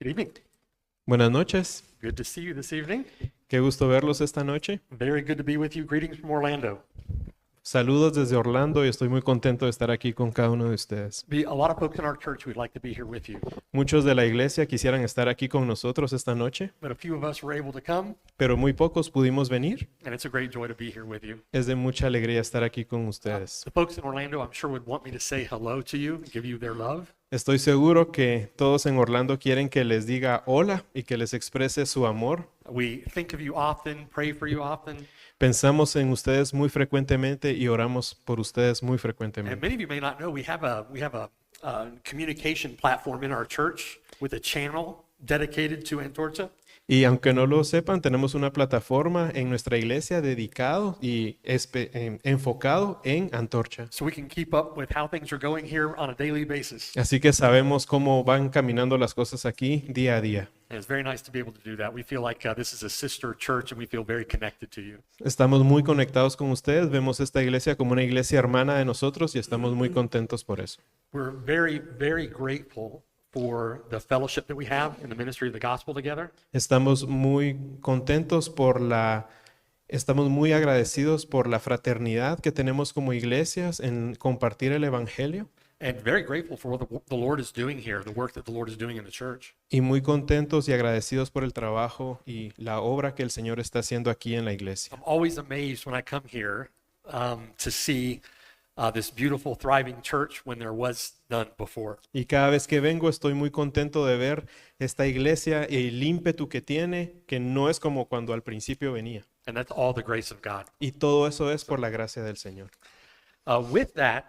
Good evening. Buenas noches, Good to see you this evening. qué gusto verlos esta noche. Very good to be with you. Greetings from Orlando. Saludos desde Orlando y estoy muy contento de estar aquí con cada uno de ustedes. A lot of folks in our church would like to be here with you, Muchos de la iglesia quisieran estar aquí con nosotros esta noche, but a few of us were able to come, pero muy pocos pudimos venir. and it's a great joy to be here with you. Es de mucha alegría estar aquí con ustedes. The folks in Orlando, I'm sure, would want me to say hello to you and give you their love. Estoy seguro que todos en Orlando quieren que les diga hola y que les exprese su amor. We think of you often, pray for you often, Pensamos en ustedes muy frecuentemente y oramos por ustedes muy and frecuentemente. many of you may not know we have a communication platform in our church with a channel dedicated to Antorcha. Y aunque no lo sepan, tenemos una plataforma en nuestra iglesia dedicado y enfocado en Antorcha. So we can keep up with how things are going here on a daily basis. Así que sabemos cómo van caminando las cosas aquí día a día. And it's very nice to be able to do that. We feel like this is a sister church and we feel very connected to you. Estamos muy conectados con ustedes, vemos esta iglesia como una iglesia hermana de nosotros y estamos muy contentos por eso. We're very, very grateful for the fellowship that we have in the ministry of the gospel together. Estamos muy contentos estamos muy agradecidos por la fraternidad que tenemos como iglesias en compartir el evangelio. And very grateful for what the Lord is doing here, the work that the Lord is doing in the church. Y muy contentos y agradecidos por el trabajo y la obra que el Señor está haciendo aquí en la iglesia. I'm always amazed when I come here to see this beautiful, thriving church when there was none before. Y cada vez que vengo estoy muy contento de ver esta iglesia y el ímpetu que tiene, que no es como cuando al principio venía. And that's all the grace of God. Y todo eso es por la gracia del Señor. With that,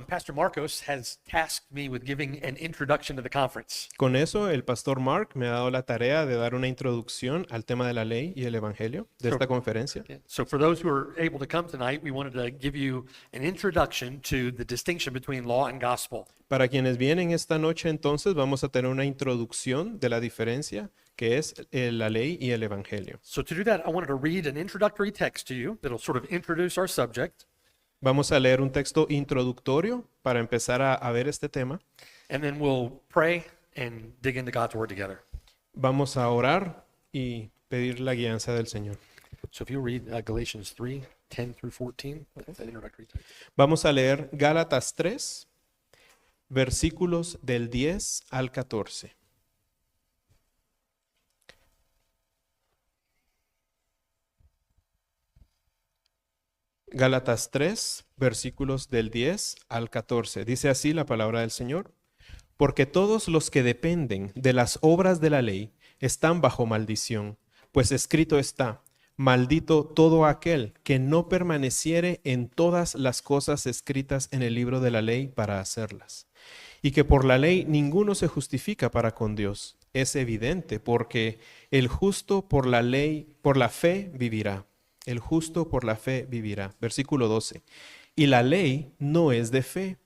Pastor Marcos has tasked me with giving an introduction to the conference. Con eso, el pastor Mark me ha dado la tarea de dar una introducción al tema de la ley y el evangelio de esta conferencia. So for those who are able to come tonight, we wanted to give you an introduction to the distinction between law and gospel. Para quienes vienen esta noche, entonces, vamos a tener una introducción de la diferencia que es la ley y el evangelio. So to do that, I wanted to read an introductory text to you that'll sort of introduce our subject, Vamos a leer un texto introductorio para empezar a ver este tema. and then we'll pray and dig into God's word together. Vamos a orar y pedir la guianza del Señor. So if you read Galatians 3:10 through 14, that's that introductory text. Vamos a leer Gálatas 3, versículos del 10 al 14. Gálatas 3, versículos del 10 al 14. Dice así la palabra del Señor. Porque todos los que dependen de las obras de la ley están bajo maldición, pues escrito está, maldito todo aquel que no permaneciere en todas las cosas escritas en el libro de la ley para hacerlas. Y que por la ley ninguno se justifica para con Dios. Es evidente, porque el justo por la ley, por la fe vivirá. El justo por la fe vivirá. Versículo 12. Y la ley no es de fe,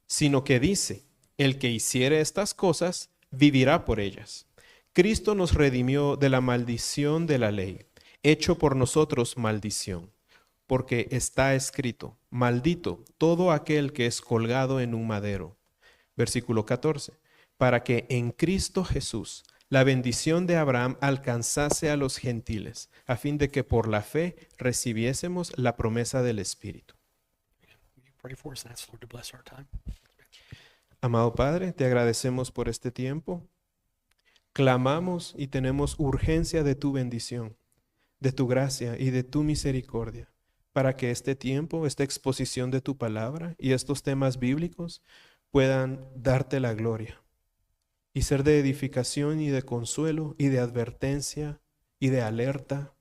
sino que dice, el que hiciere estas cosas vivirá por ellas. Cristo nos redimió de la maldición de la ley, hecho por nosotros maldición, porque está escrito, maldito todo aquel que es colgado en un madero. Versículo 14. Para que en Cristo Jesús la bendición de Abraham alcanzase a los gentiles, a fin de que por la fe recibiésemos la promesa del Espíritu. Will you pray for us and ask the Lord to bless our time? Amado Padre, te agradecemos por este tiempo. Clamamos y tenemos urgencia de tu bendición, de tu gracia y de tu misericordia, para que este tiempo, esta exposición de tu palabra y estos temas bíblicos puedan darte la gloria y ser de edificación y de consuelo y de advertencia y de alerta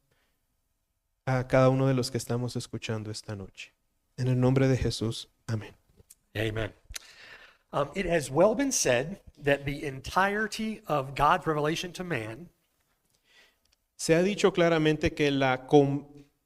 a cada uno de los que estamos escuchando esta noche. En el nombre de Jesús, amén. Amen. It has well been said that the entirety of God's revelation to man Se ha dicho claramente que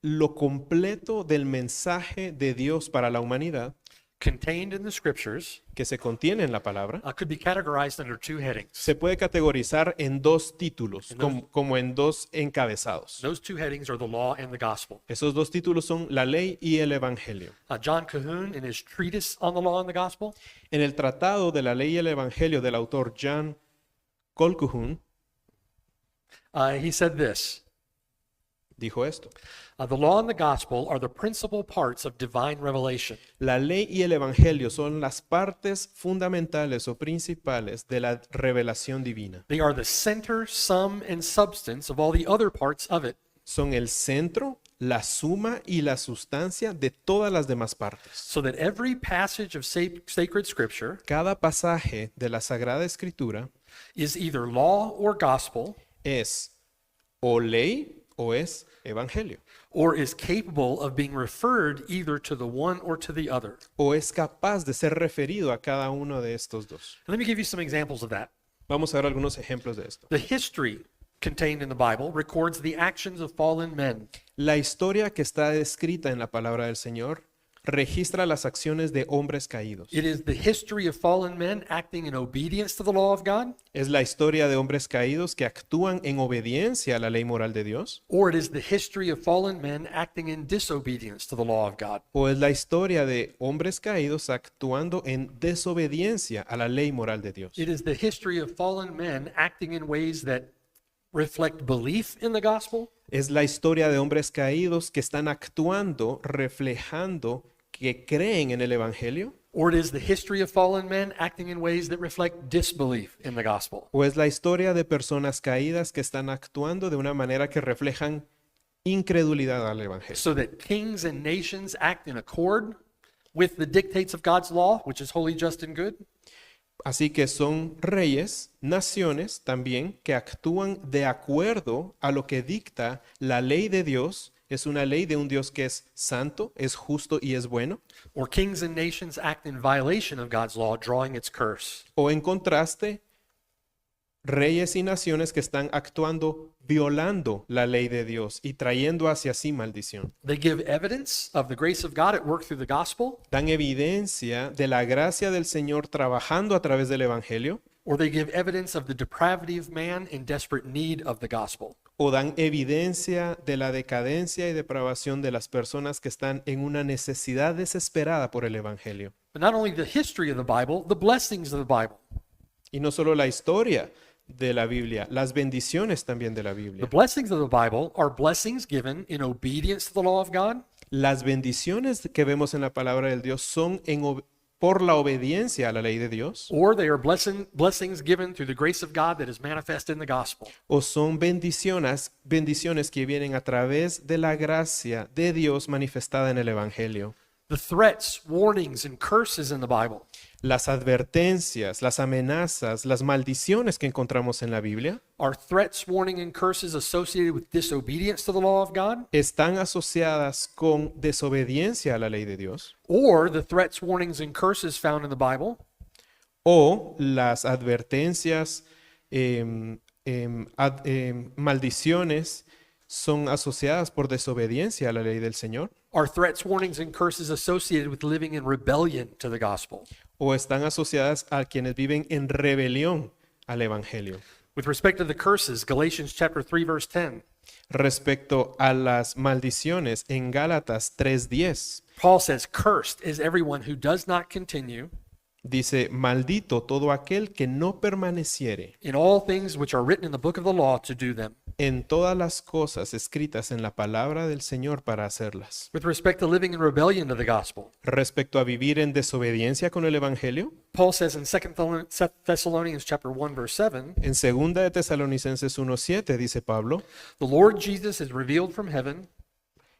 lo completo del mensaje de Dios para la humanidad contained in the scriptures que se contiene en la palabra could be categorized under two headings. se puede categorizar en dos títulos, como en dos encabezados. Those two headings are the law and the gospel. Esos dos títulos son la ley y el evangelio. John Cahoon, in his treatise on the law and the gospel, En el tratado de la ley y el evangelio del autor John Colquhoun he said this. dijo esto: The law and the gospel are the principal parts of divine revelation. la ley y el evangelio son las partes fundamentales o principales de la revelación divina. They are the center, sum, and substance of all the other parts of it. Son el centro, la suma y la sustancia de todas las demás partes. So that every passage of sacred scripture Cada pasaje de la Sagrada Escritura is either law or gospel, es o ley o es evangelio, or is capable of being referred either to the one or to the other. o es capaz de ser referido a cada uno de estos dos. Let me give you some examples of that. Vamos a ver algunos ejemplos de esto. The history contained in the Bible records the actions of fallen men. La historia que está descrita en la palabra del Señor registra las acciones de hombres caídos. It is the history of fallen men acting in obedience to the law of God, Es la historia de hombres caídos que actúan en obediencia a la ley moral de Dios, or it is the history of fallen men acting in disobedience to the law of God. o es la historia de hombres caídos actuando en desobediencia a la ley moral de Dios. It is the history of fallen men acting in ways that reflect belief in the gospel, Es la historia de hombres caídos que están actuando, reflejando que creen en el Evangelio, or it is the history of fallen men acting in ways that reflect disbelief in the gospel. o es la historia de personas caídas que están actuando de una manera que reflejan incredulidad al Evangelio. So that kings and nations act in accord with the dictates of God's law, which is holy, just, and good, Así que son reyes, naciones también que actúan de acuerdo a lo que dicta la ley de Dios. Es una ley de un Dios que es santo, es justo y es bueno. or kings and nations act in violation of God's law, drawing its curse. O en contraste, reyes y naciones que están actuando violando la ley de Dios y trayendo hacia sí maldición. They give evidence of the grace of God at work through the gospel, Dan evidencia de la gracia del Señor trabajando a través del Evangelio, or they give evidence of the depravity of man in desperate need of the gospel. o dan evidencia de la decadencia y depravación de las personas que están en una necesidad desesperada por el Evangelio. But not only the history of the Bible, the blessings of the Bible. Y no solo la historia de la Biblia, las bendiciones también de la The Biblia. blessings of the Bible are blessings given in obedience to the law of God, Las bendiciones que vemos en la palabra del Dios son por la obediencia a la ley de Dios, or they are blessings given through the grace of God that is manifest in the gospel. o son bendiciones que vienen a través de la gracia de Dios manifestada en el Evangelio. The threats, warnings, and curses in the Bible Las advertencias, las amenazas, las maldiciones que encontramos en la Biblia are threats, warning, and curses associated with disobedience to the law of God, están asociadas con desobediencia a la ley de Dios, or the threats, warnings, and curses found in the Bible o las advertencias, maldiciones son asociadas por desobediencia a la ley del Señor, are threats, warnings, and curses associated with living in rebellion to the gospel. o están asociadas a quienes viven en rebelión al Evangelio. With respect to the curses, Galatians chapter 3 verse 10, Respecto a las maldiciones, en Gálatas 3:10 Paul says, "Cursed is everyone who does not continue dice, maldito todo aquel que no permaneciere in all things which are written in the book of the law to do them." en todas las cosas escritas en la palabra del Señor para hacerlas. With respect to living in rebellion to the gospel, Respecto a vivir en desobediencia con el Evangelio, Paul says in 2 Thessalonians chapter 1 verse 7, en 2 de Tesalonicenses 1:7 dice Pablo, "The Lord Jesus is revealed from heaven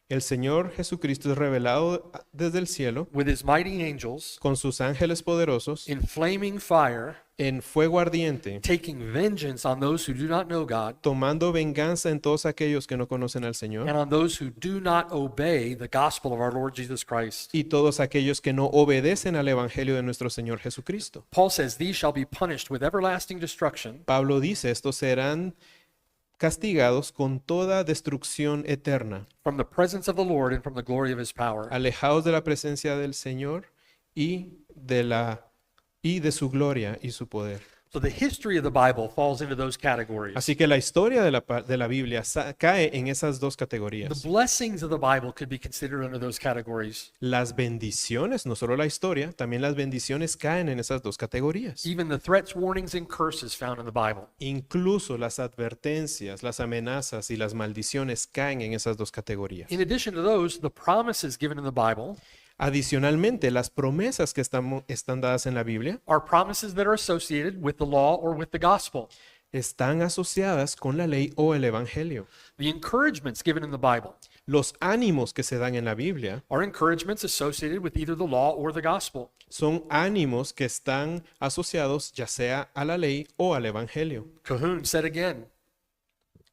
el Señor Jesucristo es revelado desde el cielo with his mighty angels con sus ángeles poderosos in flaming fire, en fuego ardiente, taking vengeance on those who do not know God tomando venganza en todos aquellos que no conocen al Señor and on those who do not obey the gospel of our Lord Jesus Christ." y todos aquellos que no obedecen al Evangelio de nuestro Señor Jesucristo. Paul says, "These shall be punished with everlasting destruction Pablo dice, estos serán castigados con toda destrucción eterna, from the presence of the Lord and from the glory of his power." alejados de la presencia del Señor y de su gloria y su poder. So the history of the Bible falls into those categories. Así que la historia de la Biblia cae en esas dos The categorías. blessings of the Bible could be considered under those categories. Las bendiciones, no solo la historia, también las bendiciones caen en esas dos categorías. Even the threats, warnings, and curses found in the Bible. Incluso las advertencias, las amenazas y las maldiciones caen en esas dos categorías. In addition to those, the promises given in the Bible Adicionalmente, las promesas que están dadas en la Biblia are promises that are associated with the law or with the gospel. están asociadas con la ley o el evangelio. The encouragements given in the Bible Los ánimos que se dan en la Biblia are encouragements associated with either the law or the gospel. son ánimos que están asociados ya sea a la ley o al evangelio. Cahoon said again,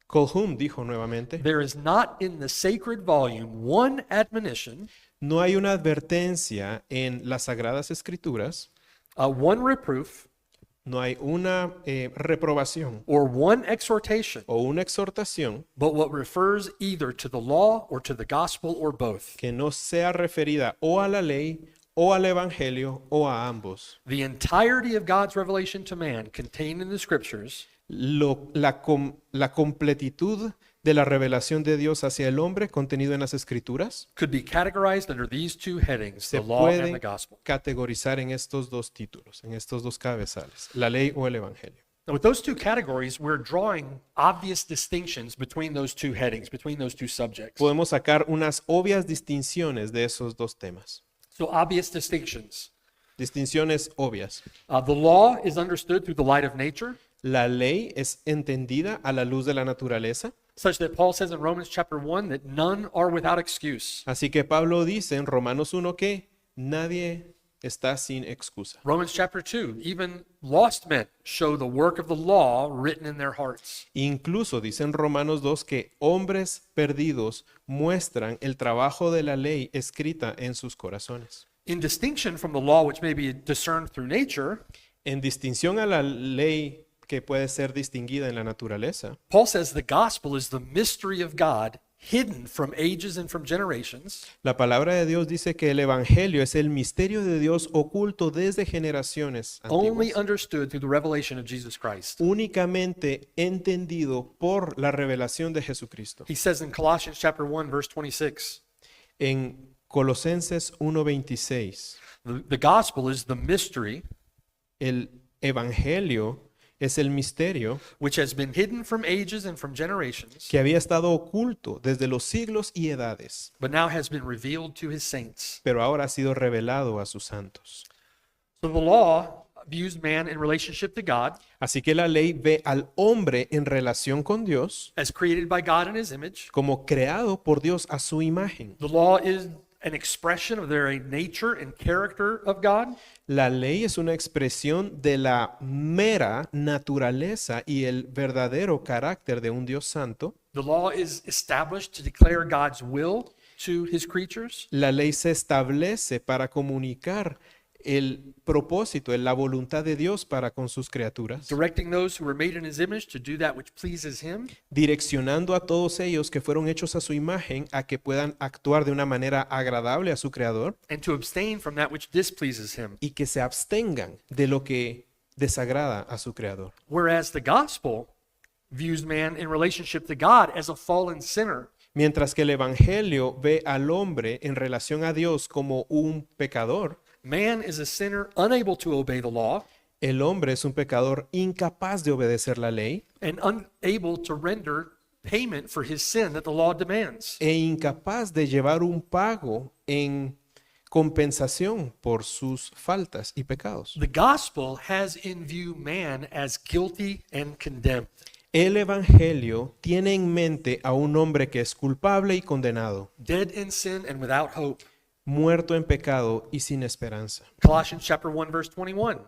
Colhum dijo nuevamente, there is not in the sacred volume one admonition, no hay una advertencia en las Sagradas Escrituras, one reproof, no hay una reprobación or one exhortation, o una exhortación but what refers either to the law or to the gospel or both. que no sea referida o a la ley o al evangelio o a ambos. The entirety of God's revelation to man contained in the scriptures La completitud de la revelación de Dios hacia el hombre contenido en las Escrituras could be categorized under these two headings, se the law and the puede gospel. categorizar en estos dos títulos, en estos dos cabezales, la ley o el evangelio. Now, with those two categories, we're drawing obvious distinctions between those two headings, between those two subjects. Podemos sacar unas obvias distinciones de esos dos temas. So, obvious distinctions. Distinciones obvias. The law is understood through the light of nature, La ley es entendida a la luz de la naturaleza, such that Paul says in Romans chapter 1 that none are without excuse. así que Pablo dice en Romanos 1 que nadie está sin excusa. Romans chapter 2, even lost men show the work of the law written in their hearts. Incluso dice en Romanos 2 que hombres perdidos muestran el trabajo de la ley escrita en sus corazones. In distinction from the law, which may be discerned through nature, En distinción a la ley que puede ser distinguida en la naturaleza, Paul says the gospel is the mystery of God hidden from ages and from generations, la palabra de Dios dice que el evangelio es el misterio de Dios oculto desde generaciones only antiguas, understood through the revelation of Jesus Christ. únicamente entendido por la revelación de Jesucristo. He says in Colossians chapter 1 verse 26, En Colosenses 1:26, the gospel is the mystery el evangelio es el misterio which has been hidden from ages and from generations, que había estado oculto desde los siglos y edades, but now has been revealed to his saints. pero ahora ha sido revelado a sus santos. So the law views man in relationship to God Así que la ley ve al hombre en relación con Dios as created by God in his image. como creado por Dios a su imagen. The law is an expression of the very nature and character of God. La ley es una expresión de la mera naturaleza y el verdadero carácter de un Dios santo. The law is established to declare God's will to his creatures. La ley se establece para comunicar el propósito, la voluntad de Dios para con sus criaturas, Directing those who were made in his image to do that which pleases him, direccionando a todos ellos que fueron hechos a su imagen a que puedan actuar de una manera agradable a su Creador and to abstain from that which displeases him. y que se abstengan de lo que desagrada a su Creador. Whereas the gospel views man in relationship to God as a fallen sinner. Mientras que el Evangelio ve al hombre en relación a Dios como un pecador, Man is a sinner unable to obey the law el hombre es un pecador incapaz de obedecer la ley and unable to render payment for his sin that the law demands. e incapaz de llevar un pago en compensación por sus faltas y pecados. The gospel has in view man as guilty and condemned. El Evangelio tiene en mente a un hombre que es culpable y condenado, Dead in sin and without hope. muerto en pecado y sin esperanza. Colossians chapter 1 verse 21.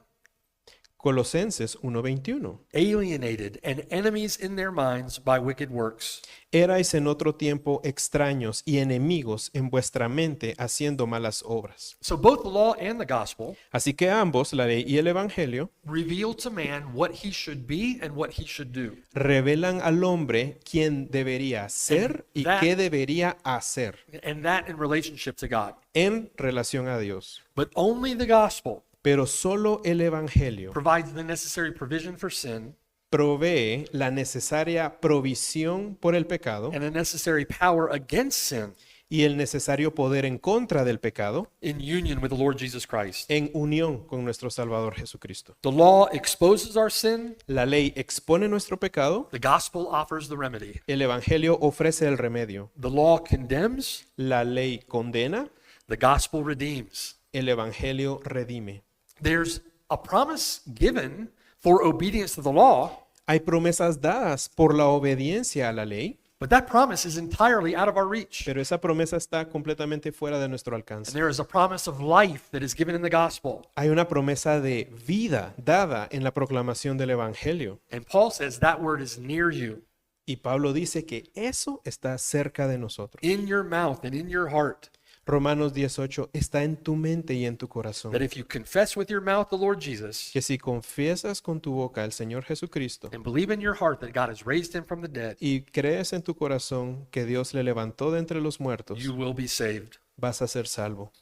Colosenses 1:21. Alienated and enemies in their minds by wicked works. Erais en otro tiempo extraños y enemigos en vuestra mente haciendo malas obras. So both the law and the gospel Así que ambos, la ley y el Evangelio, reveal to man what he should be and what he should do. revelan al hombre quién debería ser y qué debería hacer And that in relationship to God. en relación a Dios. But only the gospel Pero solo el Evangelio provides the necessary provision for sin provee la necesaria provisión por el pecado and the necessary power against sin y el necesario poder en contra del pecado in union with the Lord Jesus Christ. en unión con nuestro Salvador Jesucristo. The law exposes our sin, La ley expone nuestro pecado, the gospel offers the remedy. el Evangelio ofrece el remedio. The law condemns, La ley condena, the gospel redeems. el Evangelio redime. There's a promise given for obedience to the law, Hay promesas dadas por la obediencia a la ley, but that promise is entirely out of our reach. pero esa promesa está completamente fuera de nuestro And alcance. there is a promise of life that is given in the gospel. Hay una promesa de vida dada en la proclamación del Evangelio. And Paul says that word is near you, Y Pablo dice que eso está cerca de nosotros. in your mouth and in your heart. Romanos 18 está en tu mente y en tu corazón. That if you confess with your mouth the Lord Jesus Que si confiesas con tu boca al Señor Jesucristo and believe in your heart that God has raised him from the dead, y crees en tu corazón que Dios le levantó de entre los muertos, you will be saved. vas a ser salvo.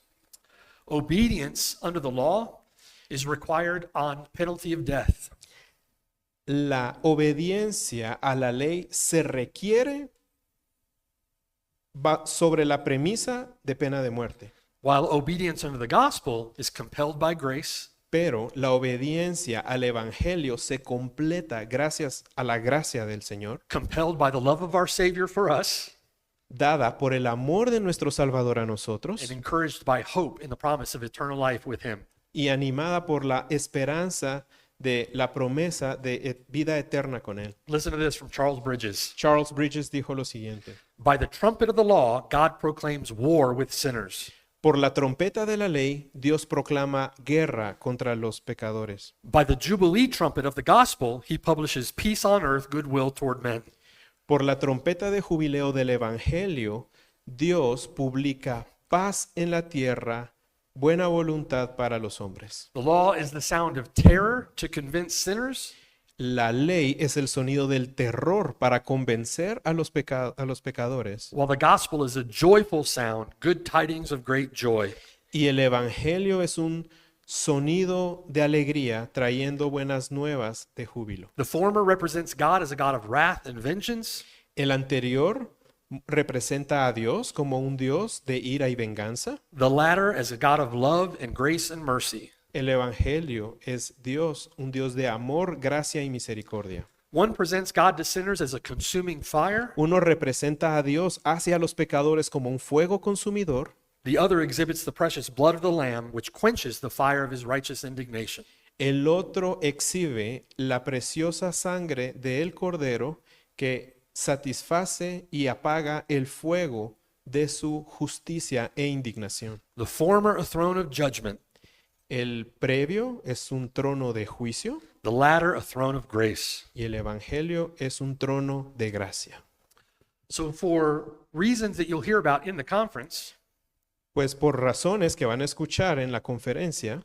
Obedience under the law is required on penalty of death. La obediencia a la ley se requiere sobre la premisa de pena de muerte, While obedience under the gospel is compelled by grace, pero la obediencia al Evangelio se completa gracias a la gracia del Señor, compelled by the love of our Savior for us, dada por el amor de nuestro Salvador a nosotros and encouraged by hope in the promise of eternal life with him. y animada por la esperanza de la promesa de vida eterna con Él. Listen to this from Charles Bridges. Charles Bridges dijo lo siguiente: By the trumpet of the law, God proclaims war with sinners. por la trompeta de la ley, Dios proclama guerra contra los pecadores. By the jubilee trumpet of the gospel, he publishes peace on earth, goodwill toward men. Por la trompeta de jubileo del Evangelio, Dios publica paz en la tierra, buena voluntad para los hombres. The law is the sound of terror to convince sinners. La ley es el sonido del terror para convencer a los pecadores. While the gospel is a joyful sound, good tidings of great joy. Y el Evangelio es un sonido de alegría trayendo buenas nuevas de júbilo. The former represents God as a God of wrath and vengeance. El anterior representa a Dios como un Dios de ira y venganza. The latter as a God of love and grace and mercy. El Evangelio es Dios, un Dios de amor, gracia y misericordia. One presents God to sinners as a consuming fire. Uno representa a Dios hacia los pecadores como un fuego consumidor. The other exhibits the precious blood of the Lamb, which quenches the fire of his righteous indignation. El otro exhibe la preciosa sangre del Cordero que satisface y apaga el fuego de su justicia e indignación. The former a throne of judgment, El previo es un trono de juicio the latter a throne of grace. y el Evangelio es un trono de gracia. So for reasons that you'll hear about in the conference, Pues por razones que van a escuchar en la conferencia,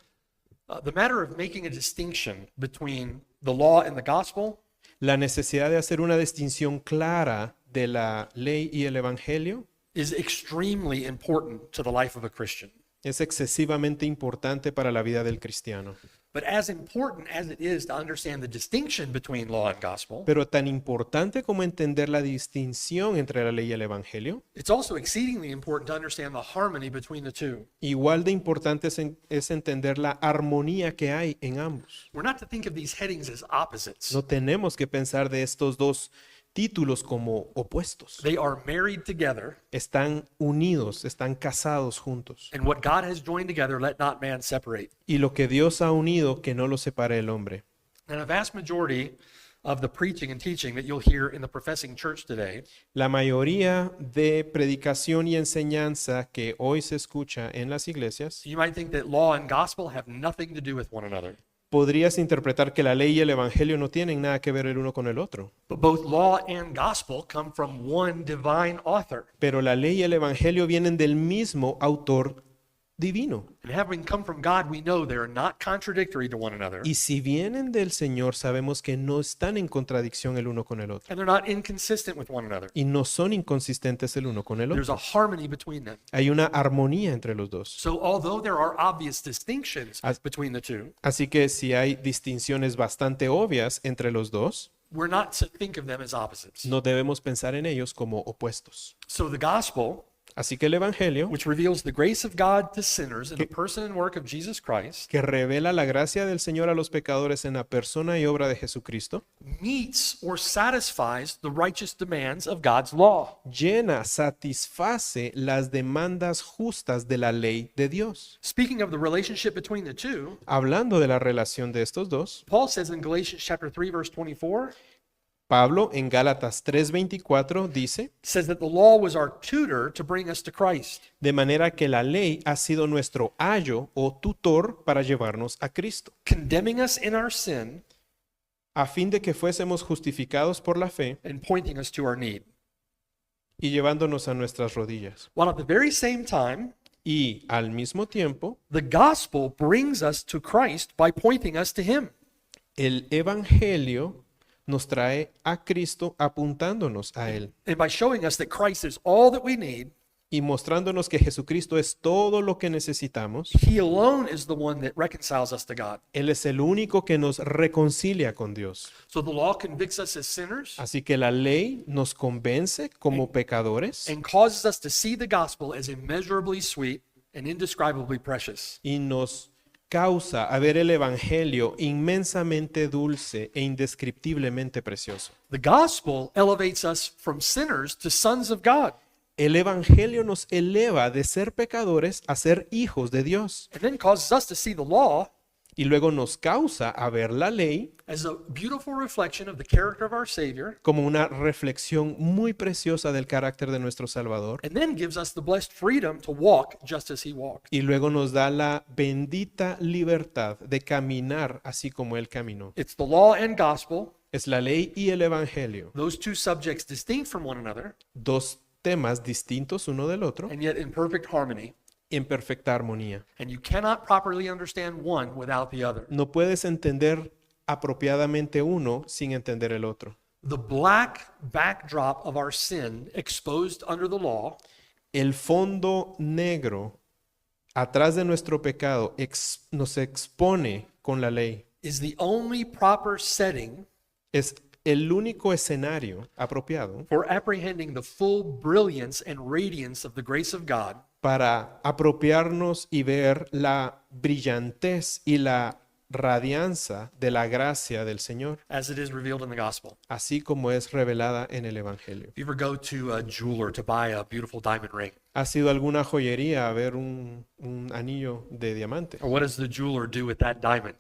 the matter of making a distinction between the law and the gospel la necesidad de hacer una distinción clara de la ley y el Evangelio is extremely important to the life of a Christian. es excesivamente importante para la vida del cristiano. But as important as it is to understand the distinction between law and gospel, Pero tan importante como entender la distinción entre la ley y el Evangelio, it's also exceedingly important to understand the harmony between the two. igual de importante es entender la armonía que hay en ambos. We're not to think of these headings as opposites. No tenemos que pensar de estos dos títulos como opuestos. They are married together, Están unidos, están casados juntos. and what God has joined together, let not man separate. Y lo que Dios ha unido, que no lo separe el hombre. And a vast majority of the preaching and teaching that you'll hear in the professing church today La mayoría de predicación y enseñanza que hoy se escucha en las iglesias, you might think that law and gospel have nothing to do with one another. podrías interpretar que la ley y el evangelio no tienen nada que ver el uno con el otro. But both law and gospel come from one divine author. Pero la ley y el evangelio vienen del mismo autor divino. And having come from God, we know they are not contradictory to one another, Y si vienen del Señor, sabemos que no están en contradicción el uno con el otro. and they're not inconsistent with one another. Y no son inconsistentes el uno con el There's a otro. harmony between them. Hay una armonía entre los dos. So although there are obvious distinctions As- between the two, Así que si hay distinciones bastante obvias entre los dos, we're not to think of them as opposites. no debemos pensar en ellos como opuestos. So the gospel, Así que el Evangelio, which reveals the grace of God to sinners in the person and work of Jesus Christ, que revela la gracia del Señor a los pecadores en la persona y obra de Jesucristo, meets or satisfies the righteous demands of God's law. llena, satisface las demandas justas de la ley de Dios. Speaking of the relationship between the two, Hablando de la relación de estos dos, Paul says in Galatians chapter 3 verse 24, Pablo en Gálatas 3:24 dice, says that the law was our tutor to bring us to Christ. de manera que la ley ha sido nuestro ayo o tutor para llevarnos a Cristo, Condemning us in our sin a fin de que fuésemos justificados por la fe and pointing us to our need. y llevándonos a nuestras rodillas. While at the very same time, Y al mismo tiempo, the gospel brings us to Christ by pointing us to him. el Evangelio nos trae a Cristo apuntándonos a Él And by showing us that Christ is all that we need, y mostrándonos que Jesucristo es todo lo que necesitamos. he alone is the one that reconciles us to God. Él es el único que nos reconcilia con Dios. So the law convicts us as sinners Así que la ley nos convence como pecadores and causes us to see the gospel as immeasurably sweet and indescribably precious. y nos causa a ver el Evangelio inmensamente dulce e indescriptiblemente precioso. The gospel elevates us from sinners to sons of God. El Evangelio nos eleva de ser pecadores a ser hijos de Dios And then causes us to see the law y luego nos causa a ver la ley as a beautiful reflection of the character of our Savior, como una reflexión muy preciosa del carácter de nuestro Salvador and then gives us the blessed freedom to walk just as he walked. y luego nos da la bendita libertad de caminar así como Él caminó. It's the law and gospel, Es la ley y el Evangelio, those two subjects distinct from one another, dos temas distintos uno del otro and yet in perfect harmony. en perfecta armonía. And you cannot properly understand one without the other. No puedes entender apropiadamente uno sin entender el otro. The black backdrop of our sin exposed under the law El fondo negro atrás de nuestro pecado nos expone con la ley. is the only proper setting Es el único escenario apropiado for apprehending the full brilliance and radiance of the grace of God para apropiarnos y ver la brillantez y la radianza de la gracia del Señor, as it is revealed in the gospel. así como es revelada en el Evangelio. If you ever go to a jeweler to buy a beautiful diamond ring, ¿Has ido a alguna joyería a ver un anillo de diamante? or what does the jeweler do with that diamond?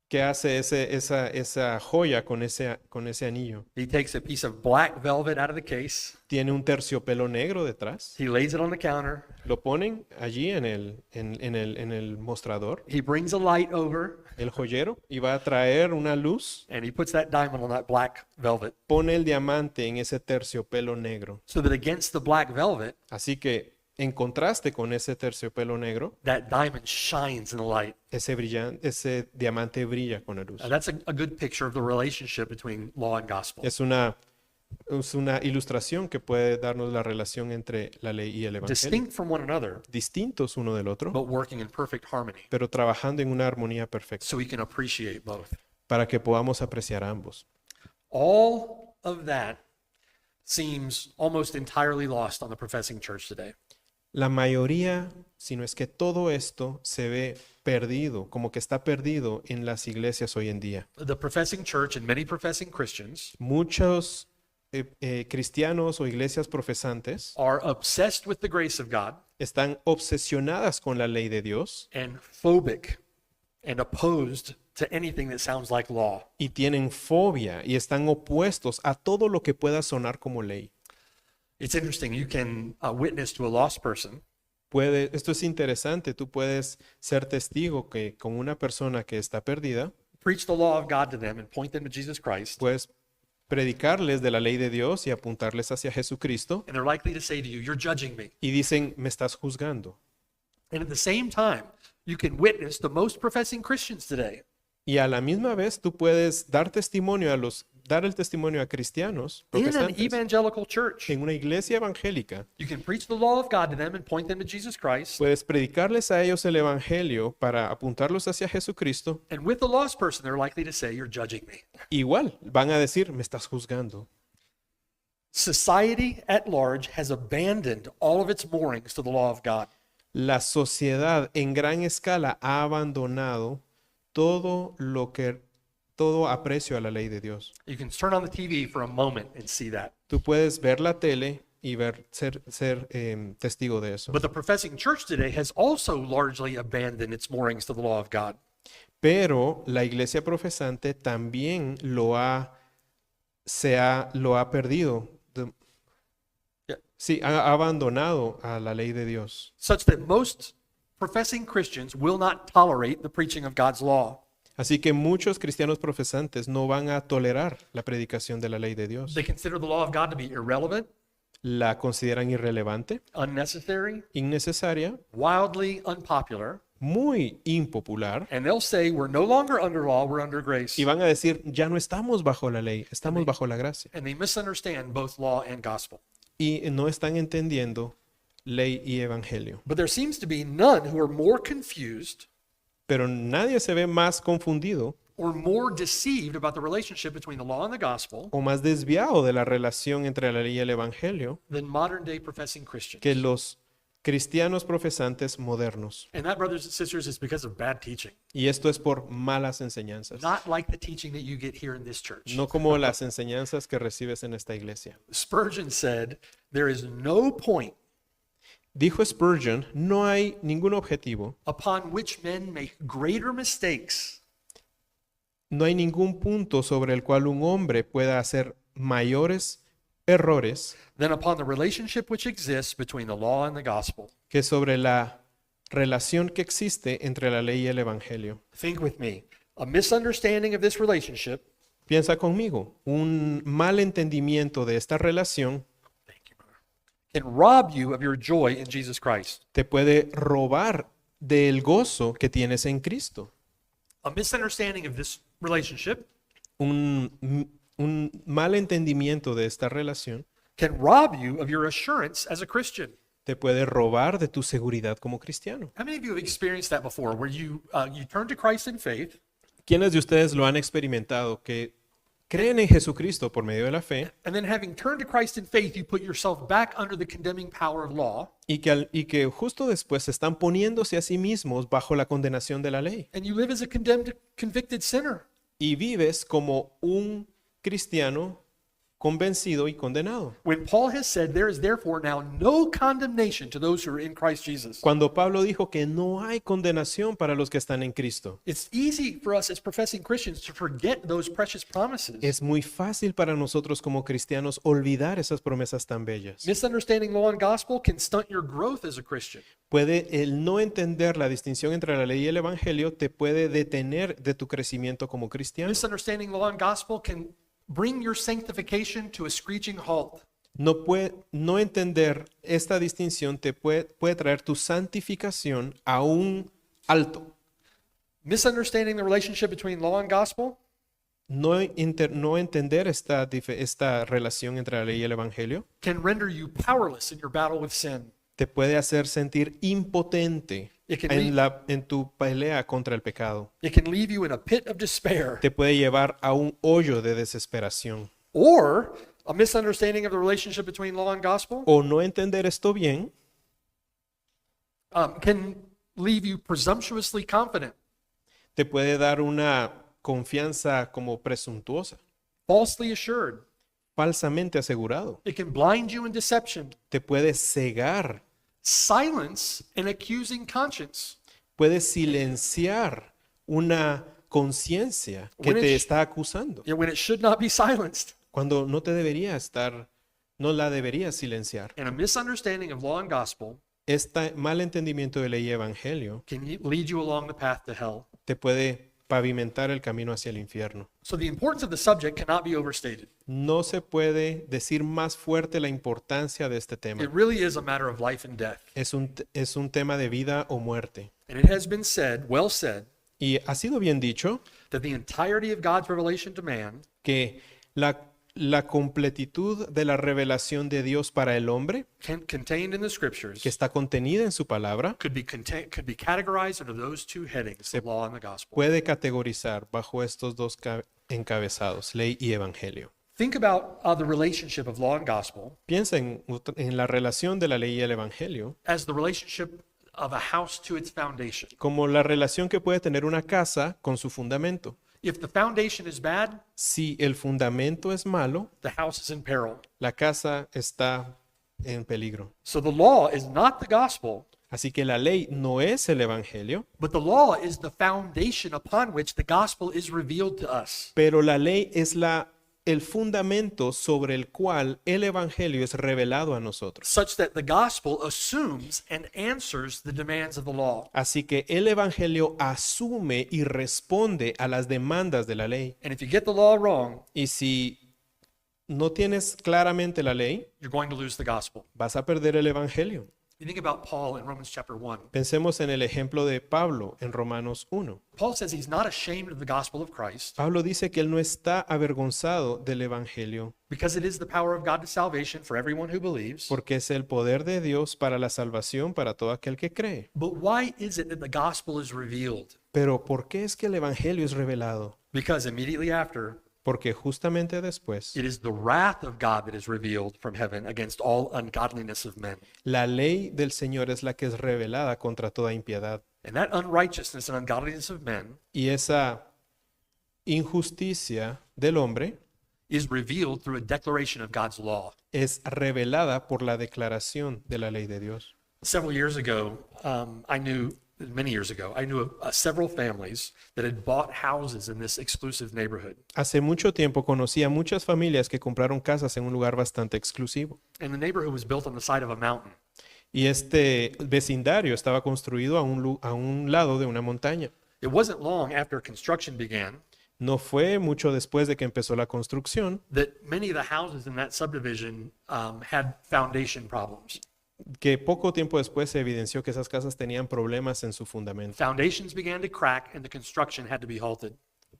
¿Qué hace esa joya con ese anillo? He takes a piece of black velvet out of the case, Tiene un terciopelo negro detrás. he lays it on the counter, Lo ponen allí en el mostrador, he brings a light over, el joyero, y va a traer una luz. and he puts that diamond on that black velvet, Pone el diamante en ese terciopelo negro. so that against the black velvet, Así que, en contraste con ese terciopelo negro, that diamond shines in the light. ese diamante brilla con la luz. That's a good picture of the relationship between law and gospel. Es una ilustración que puede darnos la relación entre la ley y el Evangelio. Distinct from one another, Distintos uno del otro, but working in perfect harmony, pero trabajando en una armonía perfecta so we can appreciate both. para que podamos apreciar a ambos. All of that seems almost entirely lost on the professing church today. La mayoría, si no es que todo esto se ve perdido, como que está perdido en las iglesias hoy en día. The professing church and many professing Christians Muchos cristianos o iglesias profesantes are obsessed with the grace of God están obsesionadas con la ley de Dios and phobic and opposed to anything that sounds like law. y tienen fobia y están opuestos a todo lo que pueda sonar como ley. It's interesting. You can witness to a lost person Esto es interesante, tú puedes ser testigo que con una persona que está perdida, preach the law of God to them and point them to Jesus Christ, puedes predicarles de la ley de Dios y apuntarles hacia Jesucristo and they're likely to say to you, "You're judging me." y dicen, me estás juzgando. And at the same time, you can witness the most professing Christians today. Y a la misma vez tú puedes dar el testimonio a cristianos In an protestantes evangelical church, en una iglesia evangélica. you can preach the law of God to them and point them to Jesus Christ. Puedes predicarles a ellos el evangelio para apuntarlos hacia Jesucristo. And with the lost person, they're likely to say, "You're judging me." Igual van a decir, me estás juzgando. Society at large has abandoned all of its moorings to the law of God. La sociedad en gran escala ha abandonado todo aprecio a la ley de Dios. You can turn on the TV for a moment and see that. Tú puedes ver la tele y ser testigo de eso. But the professing church today has also largely abandoned its moorings to the law of God. Pero la iglesia profesante también lo ha perdido. Yeah. Sí, ha abandonado a la ley de Dios. Such that most professing Christians will not tolerate the preaching of God's law. Así que muchos cristianos profesantes no van a tolerar la predicación de la ley de Dios. They consider the law of God to be irrelevant, La consideran irrelevante, unnecessary, innecesaria, wildly unpopular, muy impopular. and they'll say, "We're no longer under law, we're under grace." Y van a decir, ya no estamos bajo la ley, estamos bajo la gracia. And they misunderstand both law and gospel. Y no están entendiendo ley y evangelio. But there seems to be none who are more confused Pero nadie se ve más confundido or more deceived about the relationship between the law and the gospel o más desviado de la relación entre la ley y el evangelio than modern day professing Christians. que los cristianos profesantes modernos. And that, brothers and sisters, is because of bad teaching, Y esto es por malas enseñanzas, not like the teaching that you get here in this church. no como las enseñanzas que recibes en esta iglesia. Spurgeon said, "There is no point Dijo Spurgeon, no hay ningún objetivo, upon which men make greater mistakes no hay ningún punto sobre el cual un hombre pueda hacer mayores errores than upon the relationship which exists between the law and the gospel." que sobre la relación que existe entre la ley y el evangelio. Think with me. A misunderstanding of this relationship Piensa conmigo, un mal entendimiento de esta relación can rob you of your joy in Jesus Christ. te puede robar del gozo que tienes en Cristo. A misunderstanding of this relationship Un mal entendimiento de esta relación can rob you of your assurance as a Christian. te puede robar de tu seguridad como cristiano. How many of you have experienced that before, where you turn to Christ in faith, ¿Quiénes de ustedes lo han experimentado que creen en Jesucristo por medio de la fe and then having turned to Christ in faith, you put yourself back under the condemning power of law, y que justo después están poniéndose a sí mismos bajo la condenación de la ley and you live as a condemned, convicted sinner? y vives como un cristiano convencido y condenado? When Paul has said, "There is therefore now no condemnation to those who are in Christ Jesus," Cuando Pablo dijo que no hay condenación para los que están en Cristo, it's easy for us as professing Christians to forget those precious promises. es muy fácil para nosotros como cristianos olvidar esas promesas tan bellas. Misunderstanding law and gospel can stunt your growth as a Christian. El no entender la distinción entre la ley y el evangelio te puede detener de tu crecimiento como cristiano. Misunderstanding law and gospel can bring your sanctification to a screeching halt. No entender esta distinción te puede traer tu santificación a un alto. Misunderstanding the relationship between law and gospel No entender esta relación entre la ley y el evangelio can render you powerless in your battle with sin. te puede hacer sentir impotente It can en tu pelea contra el pecado. It can leave you in a pit of despair. Te puede llevar a un hoyo de desesperación. Or a misunderstanding of the relationship between law and gospel O no entender esto bien can leave you presumptuously confident, te puede dar una confianza como presuntuosa, falsely assured. falsamente asegurado. It can blind you in deception, Te puede cegar, silence an accusing conscience. puede silenciar una conciencia que When te it- está acusando When it should not be silenced. cuando no la deberías silenciar. And a misunderstanding of law and gospel Este mal entendimiento de ley y evangelio can lead you along the path to hell. te puede pavimentar el camino hacia el infierno. So the importance of the subject cannot be overstated. No se puede decir más fuerte la importancia de este tema. It really is a matter of life and death. Es un tema de vida o muerte. And it has been said, well said, Y ha sido bien dicho that the entirety of God's revelation to man que la completitud de la revelación de Dios para el hombre, contained in the scriptures que está contenida en su palabra, could be categorized under those two headings, the law and the gospel. puede categorizar bajo estos dos encabezados, ley y evangelio. Think about the relationship of law and gospel Piensa en la relación de la ley y el evangelio as the relationship of a house to its foundation. como la relación que puede tener una casa con su fundamento. If the foundation is bad, Si el fundamento es malo, the house is in peril. la casa está en peligro. So the law is not the gospel, Así que la ley no es el evangelio, but the law is the foundation upon which the gospel is revealed to us. pero la ley es el fundamento sobre el cual el evangelio es revelado a nosotros. Such that the gospel assumes and answers the demands of the law. Así que el evangelio asume y responde a las demandas de la ley. And if you get the law wrong, Y si no tienes claramente la ley, you're going to lose the gospel. vas a perder el evangelio. You think about Paul in Romans chapter 1. Pensemos en el ejemplo de Pablo en Romanos 1. Paul says he's not ashamed of the gospel of Christ Pablo dice que él no está avergonzado del evangelio because it is the power of God to salvation for everyone who believes. porque es el poder de Dios para la salvación para todo aquel que cree. But why is it that the gospel is revealed? Pero ¿por qué es que el evangelio es revelado? Because immediately after, Porque justamente después it is the wrath of God that is revealed from heaven against all ungodliness of men. la ley del Señor es la que es revelada contra toda impiedad. And that unrighteousness and ungodliness of men Y esa injusticia del hombre is revealed through a declaration of God's law. es revelada por la declaración de la ley de Dios. Several years ago, many years ago, I knew several families that had bought houses in this exclusive neighborhood. Hace mucho tiempo conocí a muchas familias que compraron casas en un lugar bastante exclusivo. And the neighborhood was built on the side of a mountain. Y este vecindario estaba construido a un lado de una montaña. It wasn't long after construction began No fue mucho después de que empezó la construcción that many of the houses in that subdivision had foundation problems. que poco tiempo después se evidenció que esas casas tenían problemas en su fundamento. Foundations began to crack and the construction had to be halted.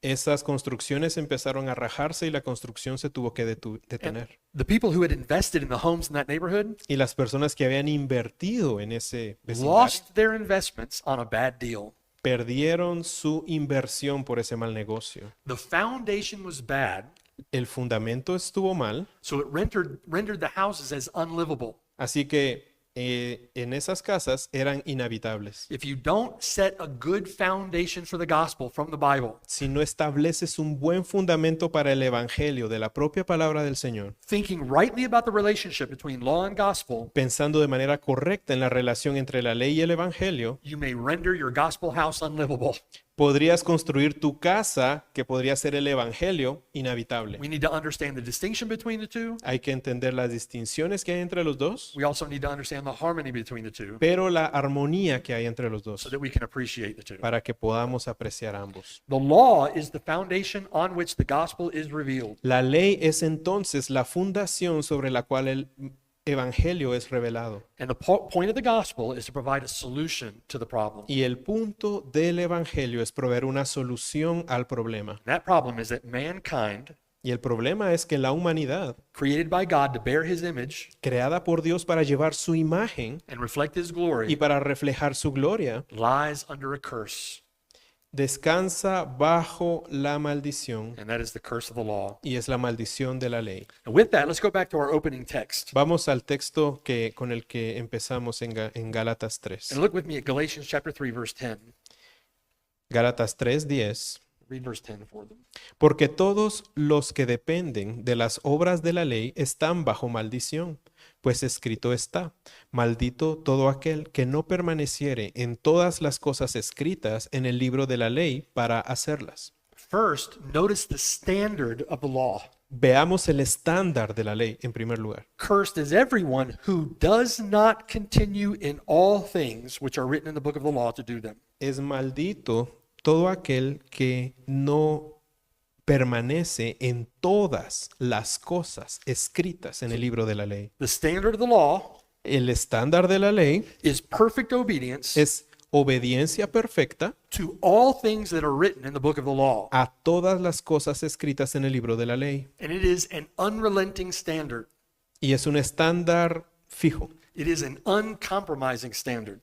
Esas construcciones empezaron a rajarse y la construcción se tuvo que detener. The people who had invested in the homes in that neighborhood Y las personas que habían invertido en ese vecindario lost their investments on a bad deal. perdieron su inversión por ese mal negocio. The foundation was bad, El fundamento estuvo mal, so it rendered the houses as unlivable. así que en esas casas eran inhabitables. If you don't set a good foundation for the gospel from the Bible, Si no estableces un buen fundamento para el evangelio de la propia palabra del Señor, thinking rightly about the relationship between law and gospel, pensando de manera correcta en la relación entre la ley y el evangelio, you may render your gospel house unlivable. podrías construir tu casa, que podría ser el evangelio, inhabitable. We need to understand the distinction between the two. Hay que entender las distinciones que hay entre los dos, We also need to understand the harmony between the two pero la armonía que hay entre los dos, so that we can appreciate the two. para que podamos apreciar ambos. The law is the foundation on which the gospel is revealed. La ley es entonces la fundación sobre la cual el evangelio es revelado. And the point of the gospel is to provide a solution to the problem. Y el punto del evangelio es proveer una solución al problema. And that problem is that mankind, Y el problema es que la humanidad, created by God to bear his image creada por Dios para llevar su imagen and reflect his y glory, para reflejar su gloria, lies under a curse. descansa bajo la maldición, And that is the curse of the law. y es la maldición de la ley. And with that, let's go back to our opening text. Vamos al texto con el que empezamos en Gálatas 3. And look with me at Galatians chapter 3, verse 10. Gálatas 3:10. Read verse 10 for them. Porque todos los que dependen de las obras de la ley están bajo maldición, pues escrito está, maldito todo aquel que no permaneciere en todas las cosas escritas en el libro de la ley para hacerlas. First, notice the standard of the law. Veamos el estándar de la ley en primer lugar. Cursed is everyone who does not continue in all things which are written in the book of the law to do them. Es maldito todo aquel que no permanece en todas las cosas escritas en el libro de la ley. The standard of the law El estándar de la ley is perfect obedience es obediencia perfecta to all things that are written in the book of the law. a todas las cosas escritas en el libro de la ley. And it is an unrelenting standard. Y es un estándar fijo. It is an uncompromising standard.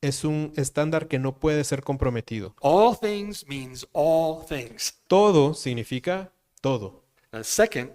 Es un estándar que no puede ser comprometido. All things means all things. Todo significa todo. Now, second,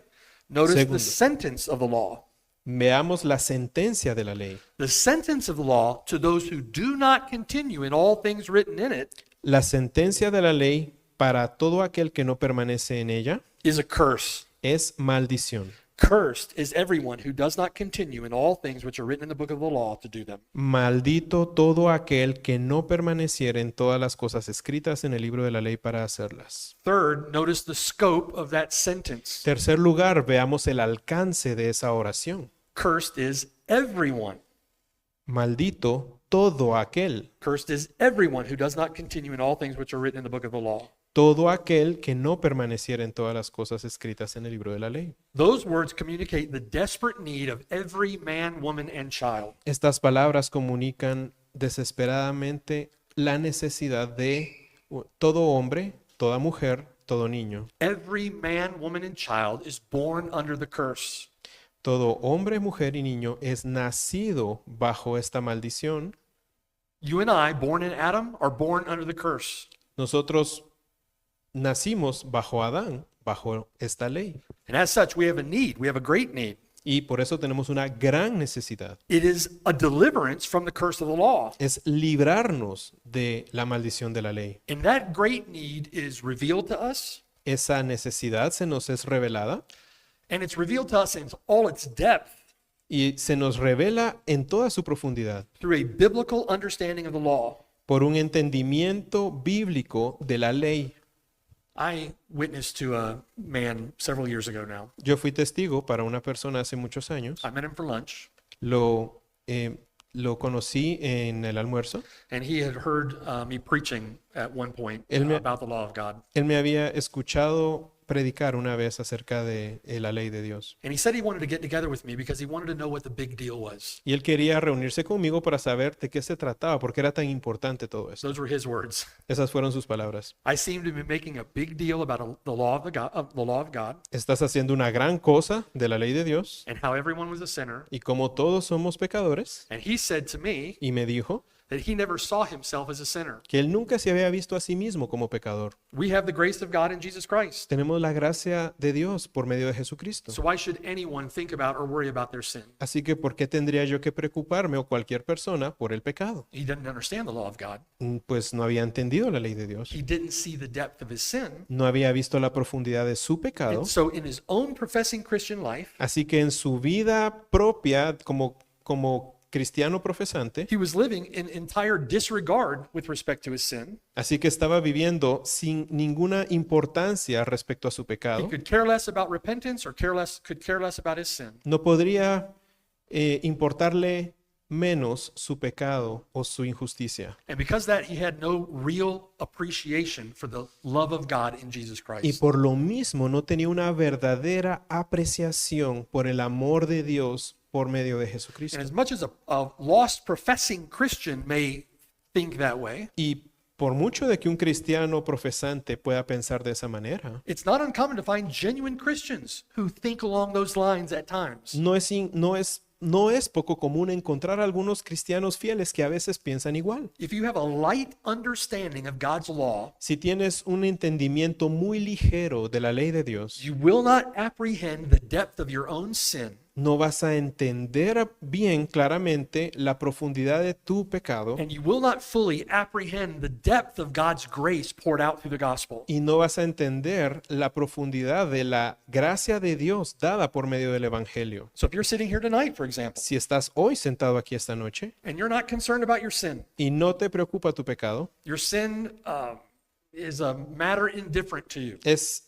notice Segundo. the sentence of the law. Veamos la sentencia de la ley. The sentence of the law to those who do not continue in all things written in it La sentencia de la ley para todo aquel que no permanece en ella is a curse. es maldición. Cursed is everyone who does not continue in all things which are written in the book of the law to do them. Maldito todo aquel que no permaneciera en todas las cosas escritas en el libro de la ley para hacerlas. Third, notice the scope of that sentence. Tercer lugar, veamos el alcance de esa oración. Cursed is everyone. Maldito todo aquel, Cursed is everyone who does not continue in all things which are written in the book of the law. todo aquel que no permaneciera en todas las cosas escritas en el libro de la ley. Those words communicate the desperate need of every man, woman, and child. Estas palabras comunican desesperadamente la necesidad de todo hombre, toda mujer, todo niño. Every man, woman, and child is born under the curse. Todo hombre, mujer y niño es nacido bajo esta maldición. You and I, born in Adam, are born under the curse. Nosotros nacimos bajo Adán, bajo esta ley. And as such, we have a need. We have a great need. Y por eso tenemos una gran necesidad. It is a deliverance from the curse of the law. Es librarnos de la maldición de la ley. And that great need is revealed to us, Esa necesidad se nos es revelada and it's revealed to us in all its depth y se nos revela en toda su profundidad through a biblical understanding of the law. por un entendimiento bíblico de la ley. I witnessed to a man several years ago now. Yo fui testigo para una persona hace muchos años. I met him for lunch, Lo conocí en el almuerzo. and he had heard me preaching at one point about the law of God. Él me había escuchado predicar una vez acerca de la ley de Dios. And he said he wanted to get together with me because he wanted to know what the big deal was. Y él quería reunirse conmigo para saber de qué se trataba, porque era tan importante todo eso. Those were his words. Esas fueron sus palabras. I seem to be making a big deal about the law of God, Estás haciendo una gran cosa de la ley de Dios and how everyone was a sinner. y como todos somos pecadores. And he said to me Y me dijo that he never saw himself as a sinner. que él nunca se había visto a sí mismo como pecador. We have the grace of God in Jesus Christ. Tenemos la gracia de Dios por medio de Jesucristo. So why should anyone think about or worry about their sin? Así que, ¿por qué tendría yo que preocuparme o cualquier persona por el pecado? He didn't understand the law of God. Pues no había entendido la ley de Dios. He didn't see the depth of his sin. No había visto la profundidad de su pecado. And so in his own professing Christian life, Así que en su vida propia como cristiano profesante, he was living in entire disregard with respect to his sin. así que estaba viviendo sin ninguna importancia respecto a su He pecado. could care less about repentance or could care less about his sin. No podría importarle menos su pecado o su injusticia. And because of that, he had no real appreciation for the love of God in Jesus Y Christ. por lo mismo no tenía una verdadera apreciación por el amor de Dios por medio de Jesucristo. And as much as a lost professing Christian may think that way, Y por mucho de que un cristiano profesante pueda pensar de esa manera, it's not uncommon to find genuine Christians who think along those lines at times. no es poco común encontrar algunos cristianos fieles que a veces piensan igual. If you have a light understanding of God's law, Si tienes un entendimiento muy ligero de la ley de Dios, you will not apprehend the depth of your own sin, no vas a entender bien claramente la profundidad de tu pecado and you will not fully apprehend the depth of God's grace poured out through the gospel. y no vas a entender la profundidad de la gracia de Dios dada por medio del Evangelio. So if you're sitting here tonight, for example, Si estás hoy sentado aquí esta noche and you're not concerned about your sin, y no te preocupa tu pecado, your sin is a matter indifferent to you.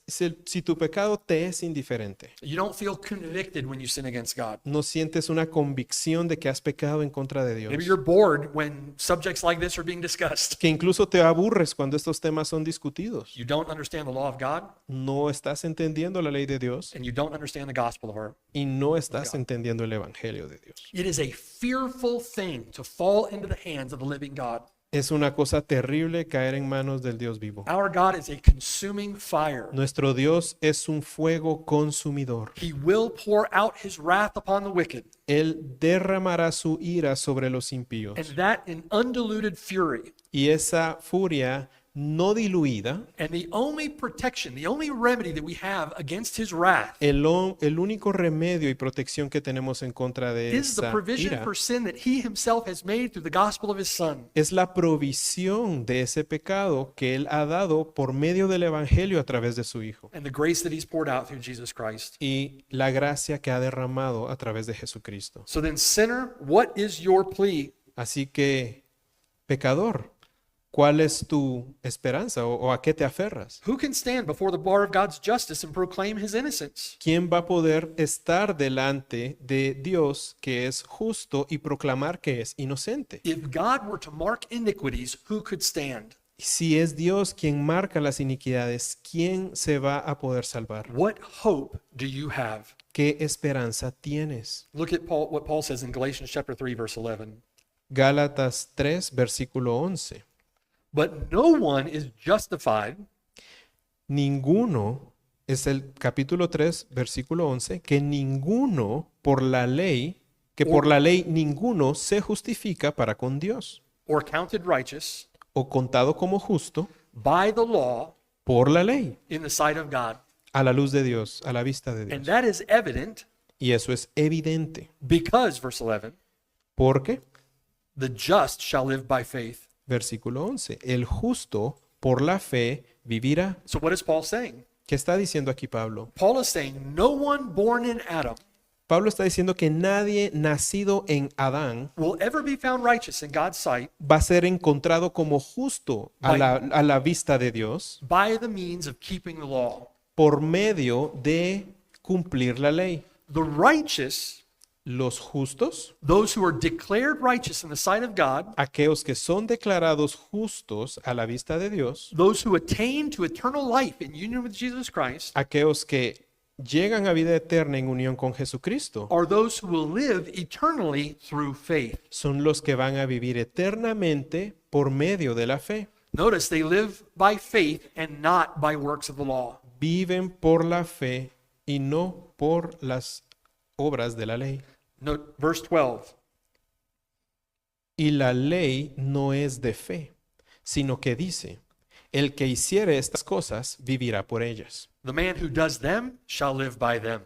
Si tu pecado te es indiferente, You don't feel convicted when you sin against God. no sientes una convicción de que has pecado en contra de Maybe Dios, you're bored when subjects like this are being discussed. que incluso te aburres cuando estos temas son discutidos, You don't understand the law of God, no estás entendiendo la ley de Dios and you don't understand the gospel of our. y no estás entendiendo el evangelio de Dios. It is a fearful thing to fall into the hands of the living God. Es una cosa terrible caer en manos del Dios vivo. Our God is a consuming fire. Nuestro Dios es un fuego consumidor. He will pour out his wrath upon the wicked, Él derramará su ira sobre los impíos. and that in undiluted fury. Y esa furia no diluida, And the only protection, the only remedy that we have against his wrath el único remedio y protección que tenemos en contra de is the esa provision ira for sin that he himself has made through the gospel of his son. es la provisión de ese pecado que Él ha dado por medio del evangelio a través de su Hijo And the grace that he's poured out through Jesus Christ. y la gracia que ha derramado a través de Jesucristo. So then, sinner, what is your plea? Así que, pecador, ¿cuál es tu esperanza o a qué te aferras? Who can stand before the bar of God's justice and proclaim his innocence? ¿Quién va a poder estar delante de Dios que es justo y proclamar que es inocente? If God were to mark iniquities, who could stand? Si es Dios quien marca las iniquidades, ¿quién se va a poder salvar? What hope do you have? ¿Qué esperanza tienes? Look at what Paul says in Galatians chapter 3, verse 11. Gálatas 3, versículo 11. But no one is justified Ninguno, es el capítulo 3, versículo 11, que ninguno por la ley, que por la ley ninguno se justifica para con Dios, or counted righteous o contado como justo by the law por la ley, in the sight of God. a la luz de Dios, a la vista de And Dios. that is evident Y eso es evidente, because, verse 11, porque, the just shall live by faith. versículo 11, el justo por la fe vivirá. So what is Paul saying? ¿Qué está diciendo aquí Pablo? Paul is saying no one born in Adam Pablo está diciendo que nadie nacido en Adán will ever be found righteous in God's sight va a ser encontrado como justo a la vista de Dios by the means of keeping the law. por medio de cumplir la ley. The righteous, Los justos, those who are declared righteous in the sight of God, aquellos que son declarados justos a la vista de Dios, those who attain to eternal life in union with Jesus Christ, aquellos que llegan a vida eterna en unión con Jesucristo, are those who will live eternally through faith. son los que van a vivir eternamente por medio de la fe. Notice they live by faith and not by works of the law. Viven por la fe y no por las obras de la ley. Note verse 12. Y la ley no es de fe, sino que dice, el que hiciere estas cosas vivirá por ellas. The man who does them shall live by them.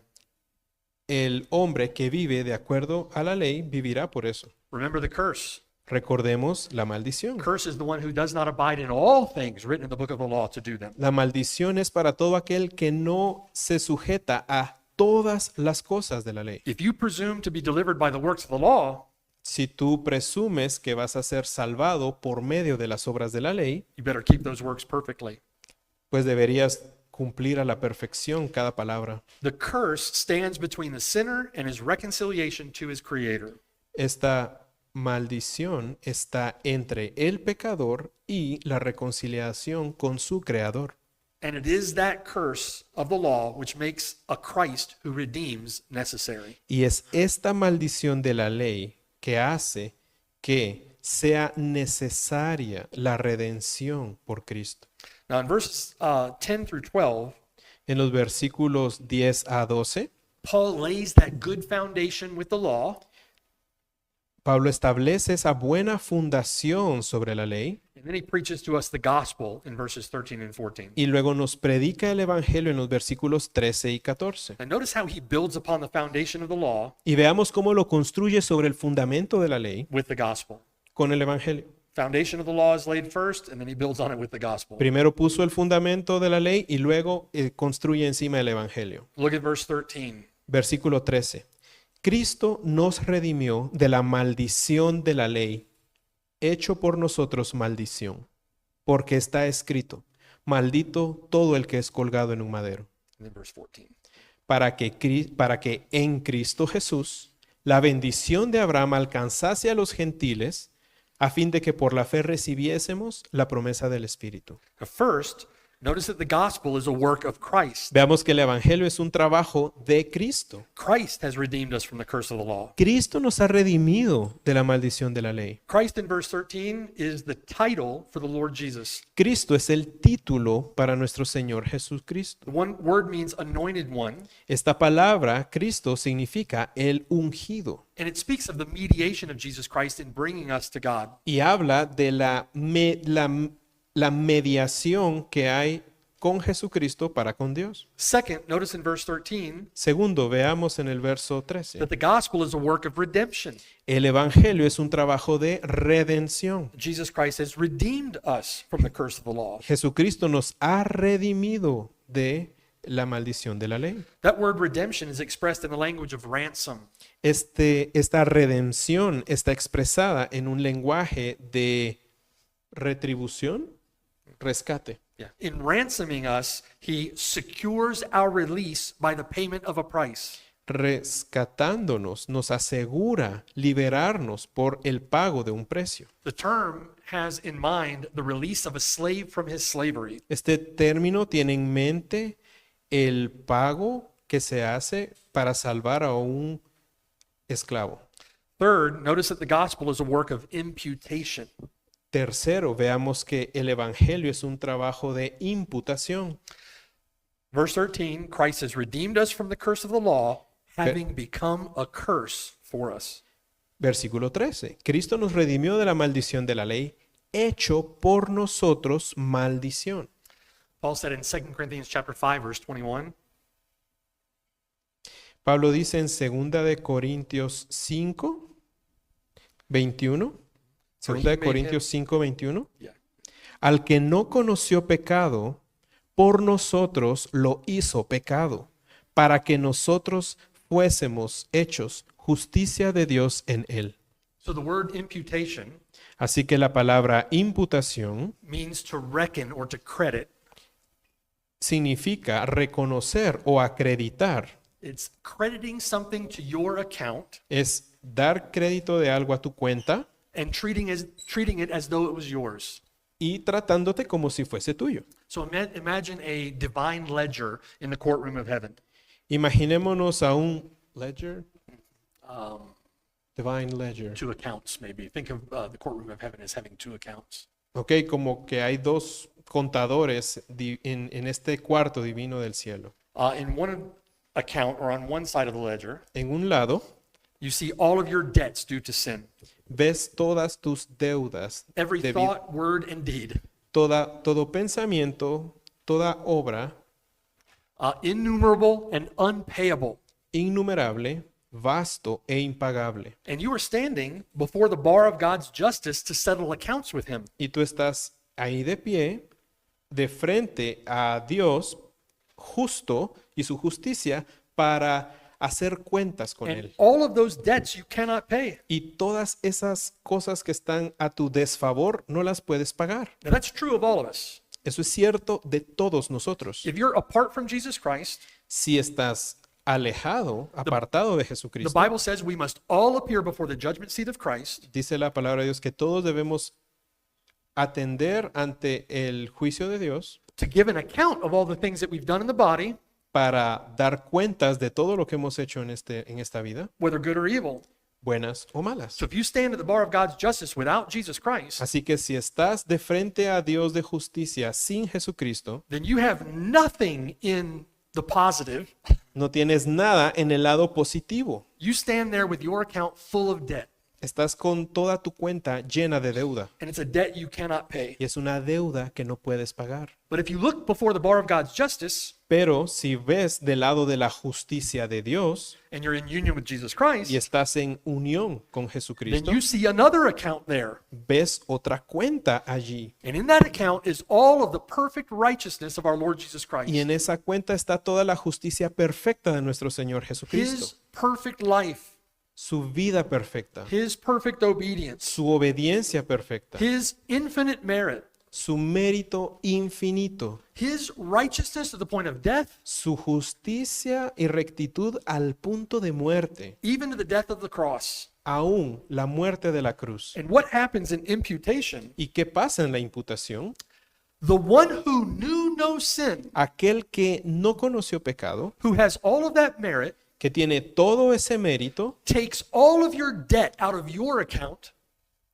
El hombre que vive de acuerdo a la ley vivirá por eso. Remember the curse. Recordemos la maldición. Curse is the one who does not abide in all things written in the book of the law to do them. La maldición es para todo aquel que no se sujeta a todas las cosas de la ley. If you presume to be delivered by the works of the law, Si tú presumes que vas a ser salvado por medio de las obras de la ley, you better keep those works perfectly. pues deberías cumplir a la perfección cada palabra. The curse stands between the sinner and his reconciliation to his creator. Esta maldición está entre el pecador y la reconciliación con su creador. And it is that curse of the law which makes a Christ who redeems necessary. Y es esta maldición de la ley que hace que sea necesaria la redención por Cristo. Now, in verses 10 through 12, En los versículos 10 a 12, Paul lays that good foundation with the law, Pablo establece esa buena fundación sobre la ley and then he preaches to us the gospel in verses 13 and 14. y luego nos predica el evangelio en los versículos 13 y 14. And notice how he builds upon the foundation of the law Y veamos cómo lo construye sobre el fundamento de la ley with the gospel. con el evangelio. Foundation of the law is laid first, and then he builds on it with the gospel. Primero puso el fundamento de la ley y luego construye encima el evangelio. Look at verse 13. Versículo 13. Cristo nos redimió de la maldición de la ley, hecho por nosotros maldición, porque está escrito, maldito todo el que es colgado en un madero, And then verse 14. para que en Cristo Jesús la bendición de Abraham alcanzase a los gentiles, a fin de que por la fe recibiésemos la promesa del Espíritu. Now, first, notice that the gospel is a work of Christ. Veamos que el Evangelio es un trabajo de Cristo. Christ has redeemed us from the curse of the law. Cristo nos ha redimido de la maldición de la ley. Christ in verse 13 is the title for the Lord Jesus. Cristo es el título para nuestro Señor Jesucristo. The one word means anointed one, Esta palabra, Cristo, significa el ungido and it speaks of the mediation of Jesus Christ in bringing us to God. y habla de la mediación que hay con Jesucristo para con Dios. Second, notice in verse 13 Segundo, veamos en el verso 13. that the gospel is a work of redemption. El Evangelio es un trabajo de redención. Jesus Christ has redeemed us from the curse of the law. Jesucristo nos ha redimido de la maldición de la ley. That word redemption is expressed in the language of ransom. Esta redención está expresada en un lenguaje de retribución, rescate. Yeah. In ransoming us, he secures our release by the payment of a price. Rescatándonos, nos asegura liberarnos por el pago de un precio. The term has in mind the release of a slave from his slavery. Este término tiene en mente el pago que se hace para salvar a un esclavo. Third, notice that the gospel is a work of imputation. Tercero, veamos que el Evangelio es un trabajo de imputación. Verse 13, Christ has redeemed us from the curse of the law, having become a curse for us. Versículo 13. Cristo nos redimió de la maldición de la ley, hecho por nosotros maldición. Paul said in 2 Corinthians chapter 5, verse 21, Pablo dice en 2 de Corintios 5, 21. 2 de Corintios 5, 21. yeah, Al que no conoció pecado, por nosotros lo hizo pecado, para que nosotros fuésemos hechos justicia de Dios en él. so the word imputation Así que la palabra imputación means to reckon or to credit. significa reconocer o acreditar. It's crediting something to your account Es dar crédito de algo a tu cuenta and treating it as though it was yours. y tratándote como si fuese tuyo. So imagine a divine ledger in the courtroom of heaven. Imaginémonos a un ledger, Um, divine ledger. two accounts, maybe. Think of the courtroom of heaven as having two accounts. Ok, como que hay dos contadores en este cuarto divino del cielo. In one account or on one side of the ledger, En un lado you see all of your debts due to sin. ves todas tus deudas, Every debi- thought, word, and deed. todo pensamiento, toda obra Innumerable and unpayable. innumerable, vasto e impagable. And you are standing before the bar of God's justice to settle accounts with him. Y tú estás ahí de pie, de frente a Dios justo y su justicia para hacer cuentas con And Él. all of those debts you cannot pay. Y todas esas cosas que están a tu desfavor no las puedes pagar. Now that's true of all of us. Eso es cierto de todos nosotros. If you're apart from Jesus Christ, Si estás alejado, apartado de the Jesucristo, Bible says we must all appear before the judgment seat of Christ dice la palabra de Dios que todos debemos atender ante el juicio de Dios to give an account of all the things that we've done in the body, para dar cuentas de todo lo que hemos hecho en esta vida, whether good or evil. buenas o malas. So if you stand at the bar of God's justice without Jesus Christ, Así que si estás de frente a Dios de justicia sin Jesucristo, then you have nothing in the positive. no tienes nada en el lado positivo. You stand there with your account full of debt, Estás con toda tu cuenta llena de deuda and it's a debt you cannot pay. y es una deuda que no puedes pagar. But if you look before the bar of God's justice Pero si ves del lado de la justicia de Dios and you're in union with Jesus Christ, y estás en unión con then Jesucristo, you see another account there. ves otra cuenta allí. And in that account is all of the perfect righteousness of our Lord Jesus Christ. Y en esa cuenta está toda la justicia perfecta de nuestro Señor Jesucristo. His perfect life, Su vida perfecta, His perfect obedience, su obediencia perfecta, His infinite merit, su mérito infinito, his righteousness to the point of death, su justicia y rectitud al punto de muerte, even to the death of the cross. aún la muerte de la cruz. And what happens in imputation? ¿Y qué pasa en la imputación? The one who knew no sin, Aquel que no conoció pecado, who has all of that merit, que tiene todo ese mérito, takes all of your debt out of your account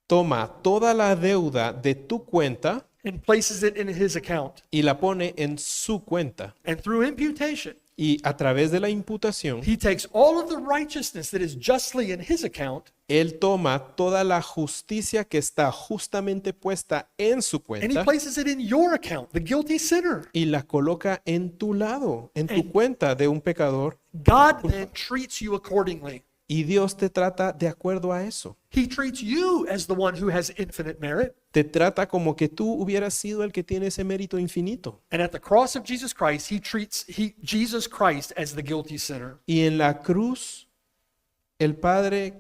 toma toda la deuda de tu cuenta and places it in his account. y la pone en su cuenta. And through imputation, Y a través de la imputación, he takes all of the righteousness that is justly in his account Él toma toda la justicia que está justamente puesta en su and he cuenta places it in your account, the guilty sinner. y la coloca en tu lado, en tu cuenta de un pecador. God then treats you accordingly. Y Dios te trata de acuerdo a eso. He treats you as the one who has infinite merit. Te trata como que tú hubieras sido el que tiene ese mérito infinito. And at the cross of Jesus Christ, he treats Jesus Christ as the guilty sinner. Y en la cruz, el Padre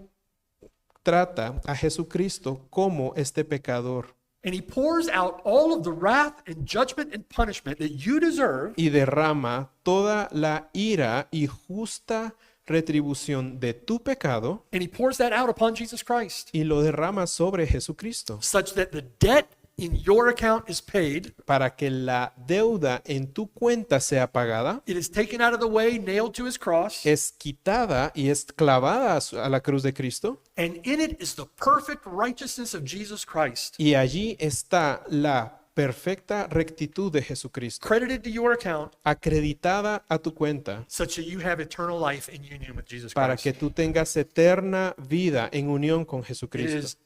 trata a Jesucristo como este pecador And he pours out all of the wrath and judgment and punishment that you deserve y derrama toda la ira y justa retribución de tu pecado and he pours that out upon Jesus Christ, y lo derrama sobre Jesucristo such that the debt in your account is paid. para que la deuda en tu cuenta sea pagada, It is taken out of the way, nailed to his cross, es quitada y es clavada a la cruz de Cristo, and in it is the perfect righteousness of Jesus Christ, y allí está la perfecta rectitud de Jesucristo, credited to your account, acreditada a tu cuenta, such that you have eternal life in union with Jesus para Christ. que tú tengas eterna vida en unión con It Jesucristo. is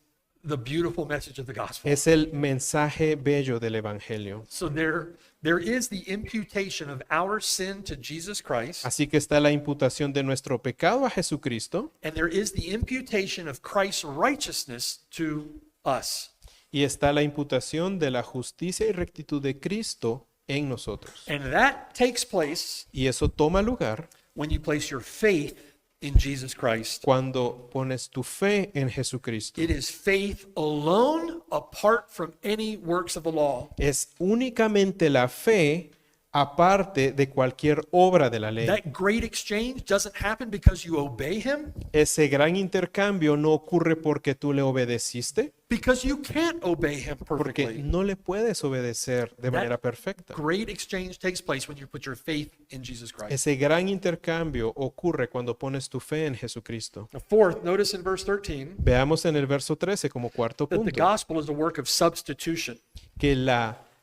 the beautiful message of the gospel. Es el mensaje bello del Evangelio. So there is the imputation of our sin to Jesus Christ, Así que está la imputación de nuestro pecado a Jesucristo and there is the imputation of Christ's righteousness to us. y está la imputación de la justicia y rectitud de Cristo en nosotros. And that takes place Y eso toma lugar when you place your faith in Jesus Christ. cuando pones tu fe en Jesucristo. It is faith alone apart from any works of the law. Es únicamente la fe aparte de cualquier obra de la ley. That great exchange doesn't happen because you obey him, Ese gran intercambio no ocurre porque tú le obedeciste, because you can't obey him porque perfectly. no le puedes obedecer de manera perfecta. Great exchange takes place when you put your faith in Jesus Christ. Ese gran intercambio ocurre cuando pones tu fe en Jesucristo. Now, fourth, notice in verse 13 Veamos en el verso 13 como cuarto that the punto gospel is a work of substitution. que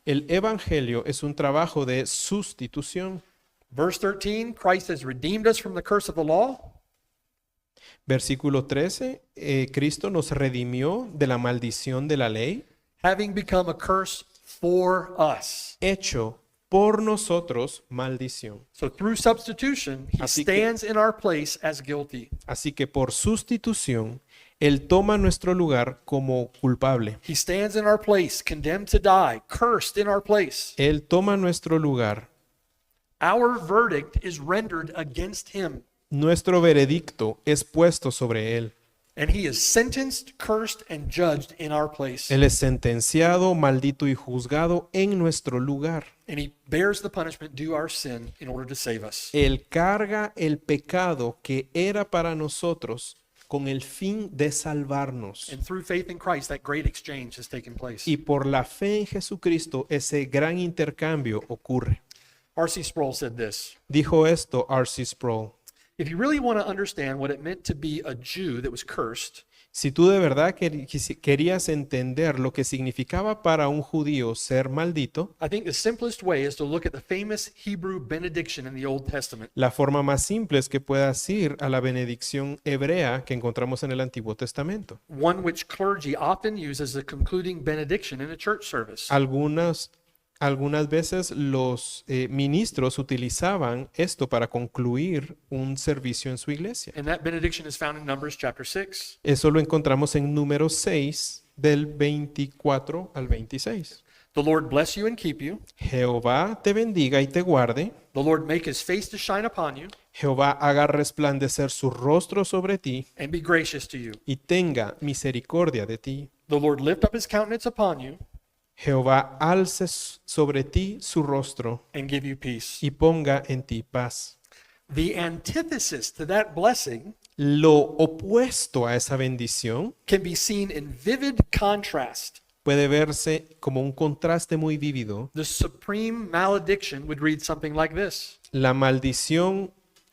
el evangelio es un trabajo de sustitución. Verse 13, Christ has redeemed us from the curse of the law, Versículo 13, Cristo nos redimió de la maldición de la ley, having become a curse for us. hecho por nosotros maldición. So through substitution, he Así que- stands in our place as guilty. Así que por sustitución, Él toma nuestro lugar como culpable. He stands in our place, condemned to die, cursed in our place. Él toma nuestro lugar. Our verdict is rendered against him, Nuestro veredicto es puesto sobre Él. and he is sentenced, cursed, and judged in our place. Él es sentenciado, maldito y juzgado en nuestro lugar. And he bears the punishment due our sin in order to save us. Él carga el pecado que era para nosotros con el fin de salvarnos. And through faith in Christ, that great exchange has taken place. Y por la fe en Jesucristo, ese gran intercambio ocurre. R.C. Sproul said this: Dijo esto R.C. Sproul. if you really want to understand what it meant to be a Jew that was cursed, Si tú de verdad querías entender lo que significaba para un judío ser maldito, I think the simplest way is to look at the famous Hebrew benediction in the Old Testament. la forma más simple es que puedas ir a la benedicción hebrea que encontramos en el Antiguo Testamento. One which clergy often use as a concluding benediction in a church service. Algunas veces los ministros utilizaban esto para concluir un servicio en su iglesia. And that benediction is found in Numbers chapter 6. Eso lo encontramos en número 6 del 24 al 26. The Lord bless you and keep you. Jehová te bendiga y te guarde. The Lord make his face to shine upon you Jehová haga resplandecer su rostro sobre ti and be gracious to you. y tenga misericordia de ti. The Lord lift up his countenance upon you Jehová alce sobre ti su rostro and give you peace. y ponga en ti paz. The antithesis to that blessing Lo opuesto a esa bendición can be seen in vivid contrast. puede verse como un contraste muy vívido. The supreme malediction would read something like this: La maldición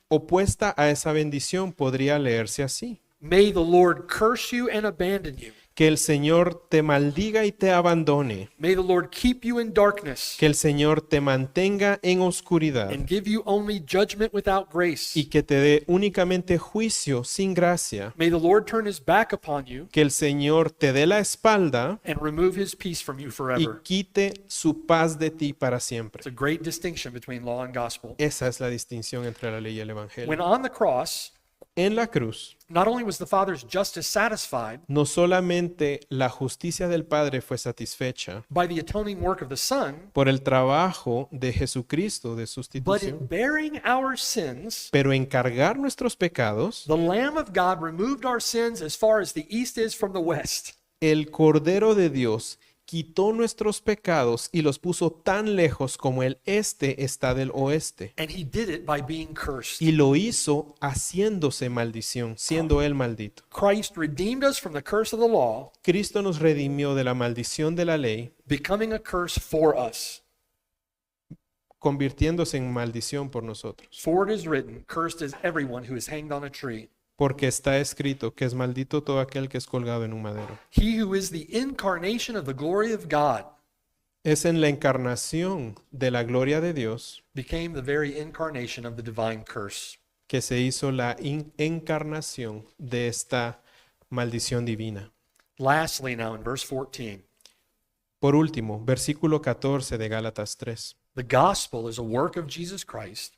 opuesta a esa bendición podría leerse así: May the Lord curse you and abandon you. que el Señor te maldiga y te abandone, May the Lord keep you in darkness que el Señor te mantenga en oscuridad and give you only judgment without grace. y que te dé únicamente juicio sin gracia, May the Lord turn his back upon you que el Señor te dé la espalda and remove his peace from you y forever. quite su paz de ti para siempre. It's a great distinction between law and gospel. Esa es la distinción entre la ley y el When Evangelio. on the cross, En la cruz, not only was the Father's justice satisfied no solamente la justicia del Padre fue satisfecha by the atoning work of the Son, por el trabajo de Jesucristo de but in sustitución, bearing our sins, pero en cargar nuestros pecados, the Lamb of God removed our sins as far as the east is from the west. el Cordero de Dios quitó nuestros pecados y los puso tan lejos como el este está del oeste. And he did it by being cursed. Y lo hizo haciéndose maldición, siendo él maldito. Christ redeemed us from the curse of the law, Cristo nos redimió de la maldición de la ley, becoming a curse for us. convirtiéndose en maldición por nosotros. For it is written, cursed is everyone who is hanged on a tree. Porque está escrito que es maldito todo aquel que es colgado en un madero. He who is the incarnation of the glory of God Es en la encarnación de la gloria de Dios became the very incarnation of the divine curse. que se hizo la encarnación de esta maldición divina. Lastly, now in verse 14, Por último, versículo 14 de Gálatas 3. the gospel is a work of Jesus Christ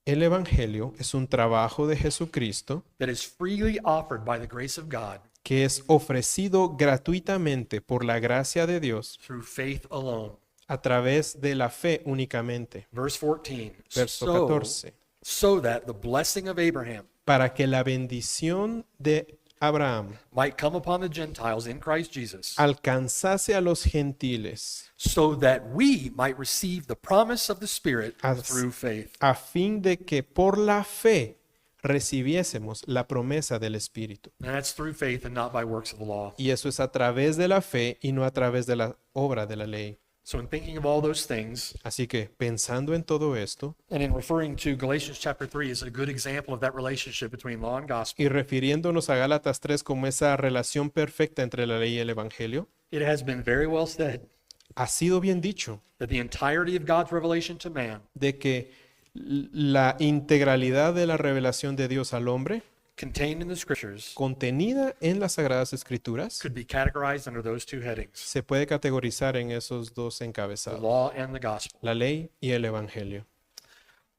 El Evangelio es un trabajo de Jesucristo that is freely offered by the grace of God que es ofrecido gratuitamente por la gracia de Dios through faith alone. a través de la fe únicamente. Verse 14, Verso 14. so that the blessing of Abraham Para que la bendición de Abraham might come upon the Gentiles in Christ Jesus, alcanzase a los gentiles so that we might receive the promise of the Spirit As- through faith. a fin de que por la fe recibiésemos la promesa del Espíritu. And that's through faith and not by works of the law. Y eso es a través de la fe y no a través de la obra de la ley. So in thinking of all those things, Así que pensando en todo esto and in referring to Galatians chapter 3 is a good example of that relationship between law and gospel, y refiriéndonos a Gálatas 3 como esa relación perfecta entre la ley y el Evangelio, it has been very well said ha sido bien dicho that the entirety of God's revelation to man, de que la integralidad de la revelación de Dios al hombre, contained in the scriptures, contenida en las Sagradas Escrituras, could be categorized under those two headings, se puede categorizar en esos dos the encabezados, law and the gospel. la ley y el Evangelio.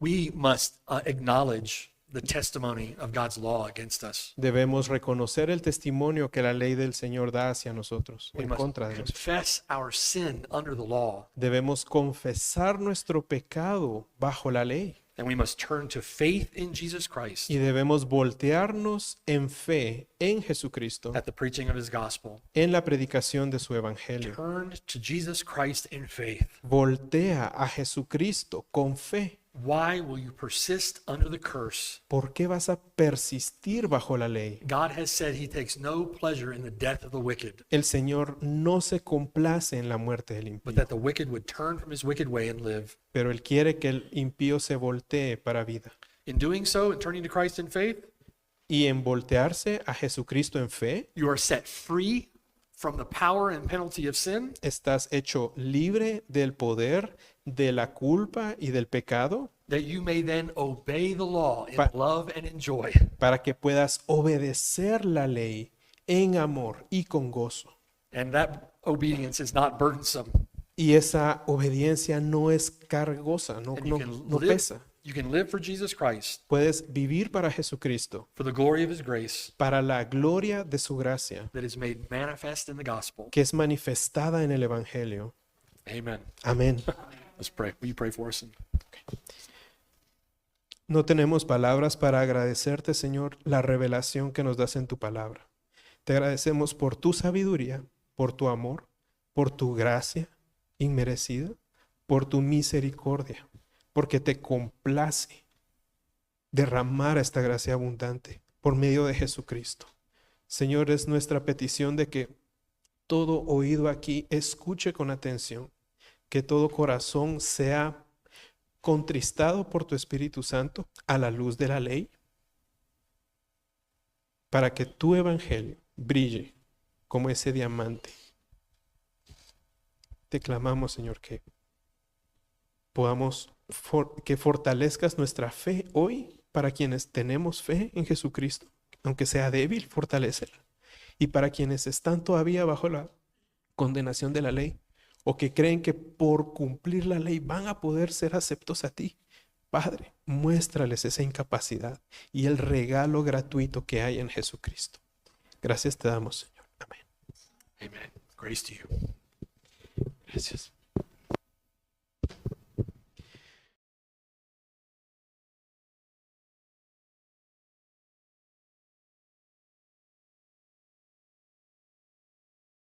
We must acknowledge the testimony of God's law against us. Debemos reconocer el testimonio que la ley del Señor da hacia nosotros, We en must contra de nosotros. confess our sin under the law, Debemos confesar nuestro pecado bajo la ley and we must turn to faith in Jesus Christ y debemos voltearnos en fe en Jesucristo, at the preaching of his gospel. en la predicación de su Evangelio. Turn to Jesus Christ in faith. Voltea a Jesucristo con fe. Why will you persist under the curse? ¿Por qué vas a persistir bajo la ley? God has said he takes no pleasure in the death of the wicked, El Señor no se complace en la muerte del but impío, that the wicked would turn from his wicked way and live. pero Él quiere que el impío se voltee para vida. In doing so, in turning to Christ in faith, Y en voltearse a Jesucristo en fe, you are set free from the power and penalty of sin, estás hecho libre del poder, de la culpa y del pecado, that you may then obey the law in Pa- love and in joy. para que puedas obedecer la ley en amor y con gozo. And that obedience is not burdensome. Y esa obediencia no es cargosa, no, And you no, can no live, pesa. you can live for Jesus Christ, Puedes vivir para Jesucristo, for the glory of his grace para la gloria de su gracia, that is made manifest in the gospel. que es manifestada en el Evangelio. Amen. Amén. Let's pray. Will you pray for us? No tenemos palabras para agradecerte, Señor, la revelación que nos das en tu palabra. Te agradecemos por tu sabiduría, por tu amor, por tu gracia inmerecida, por tu misericordia, porque te complace derramar esta gracia abundante por medio de Jesucristo. Señor, es nuestra petición de que todo oído aquí escuche con atención, que todo corazón sea contristado por tu Espíritu Santo a la luz de la ley, para que tu evangelio brille como ese diamante. Te clamamos, Señor, que podamos, que fortalezcas nuestra fe hoy para quienes tenemos fe en Jesucristo, aunque sea débil, fortalécela. Y para quienes están todavía bajo la condenación de la ley, o que creen que por cumplir la ley van a poder ser aceptos a ti, Padre, muéstrales esa incapacidad y el regalo gratuito que hay en Jesucristo. Gracias te damos, Señor. Amén. Amen. Grace to you. Gracias.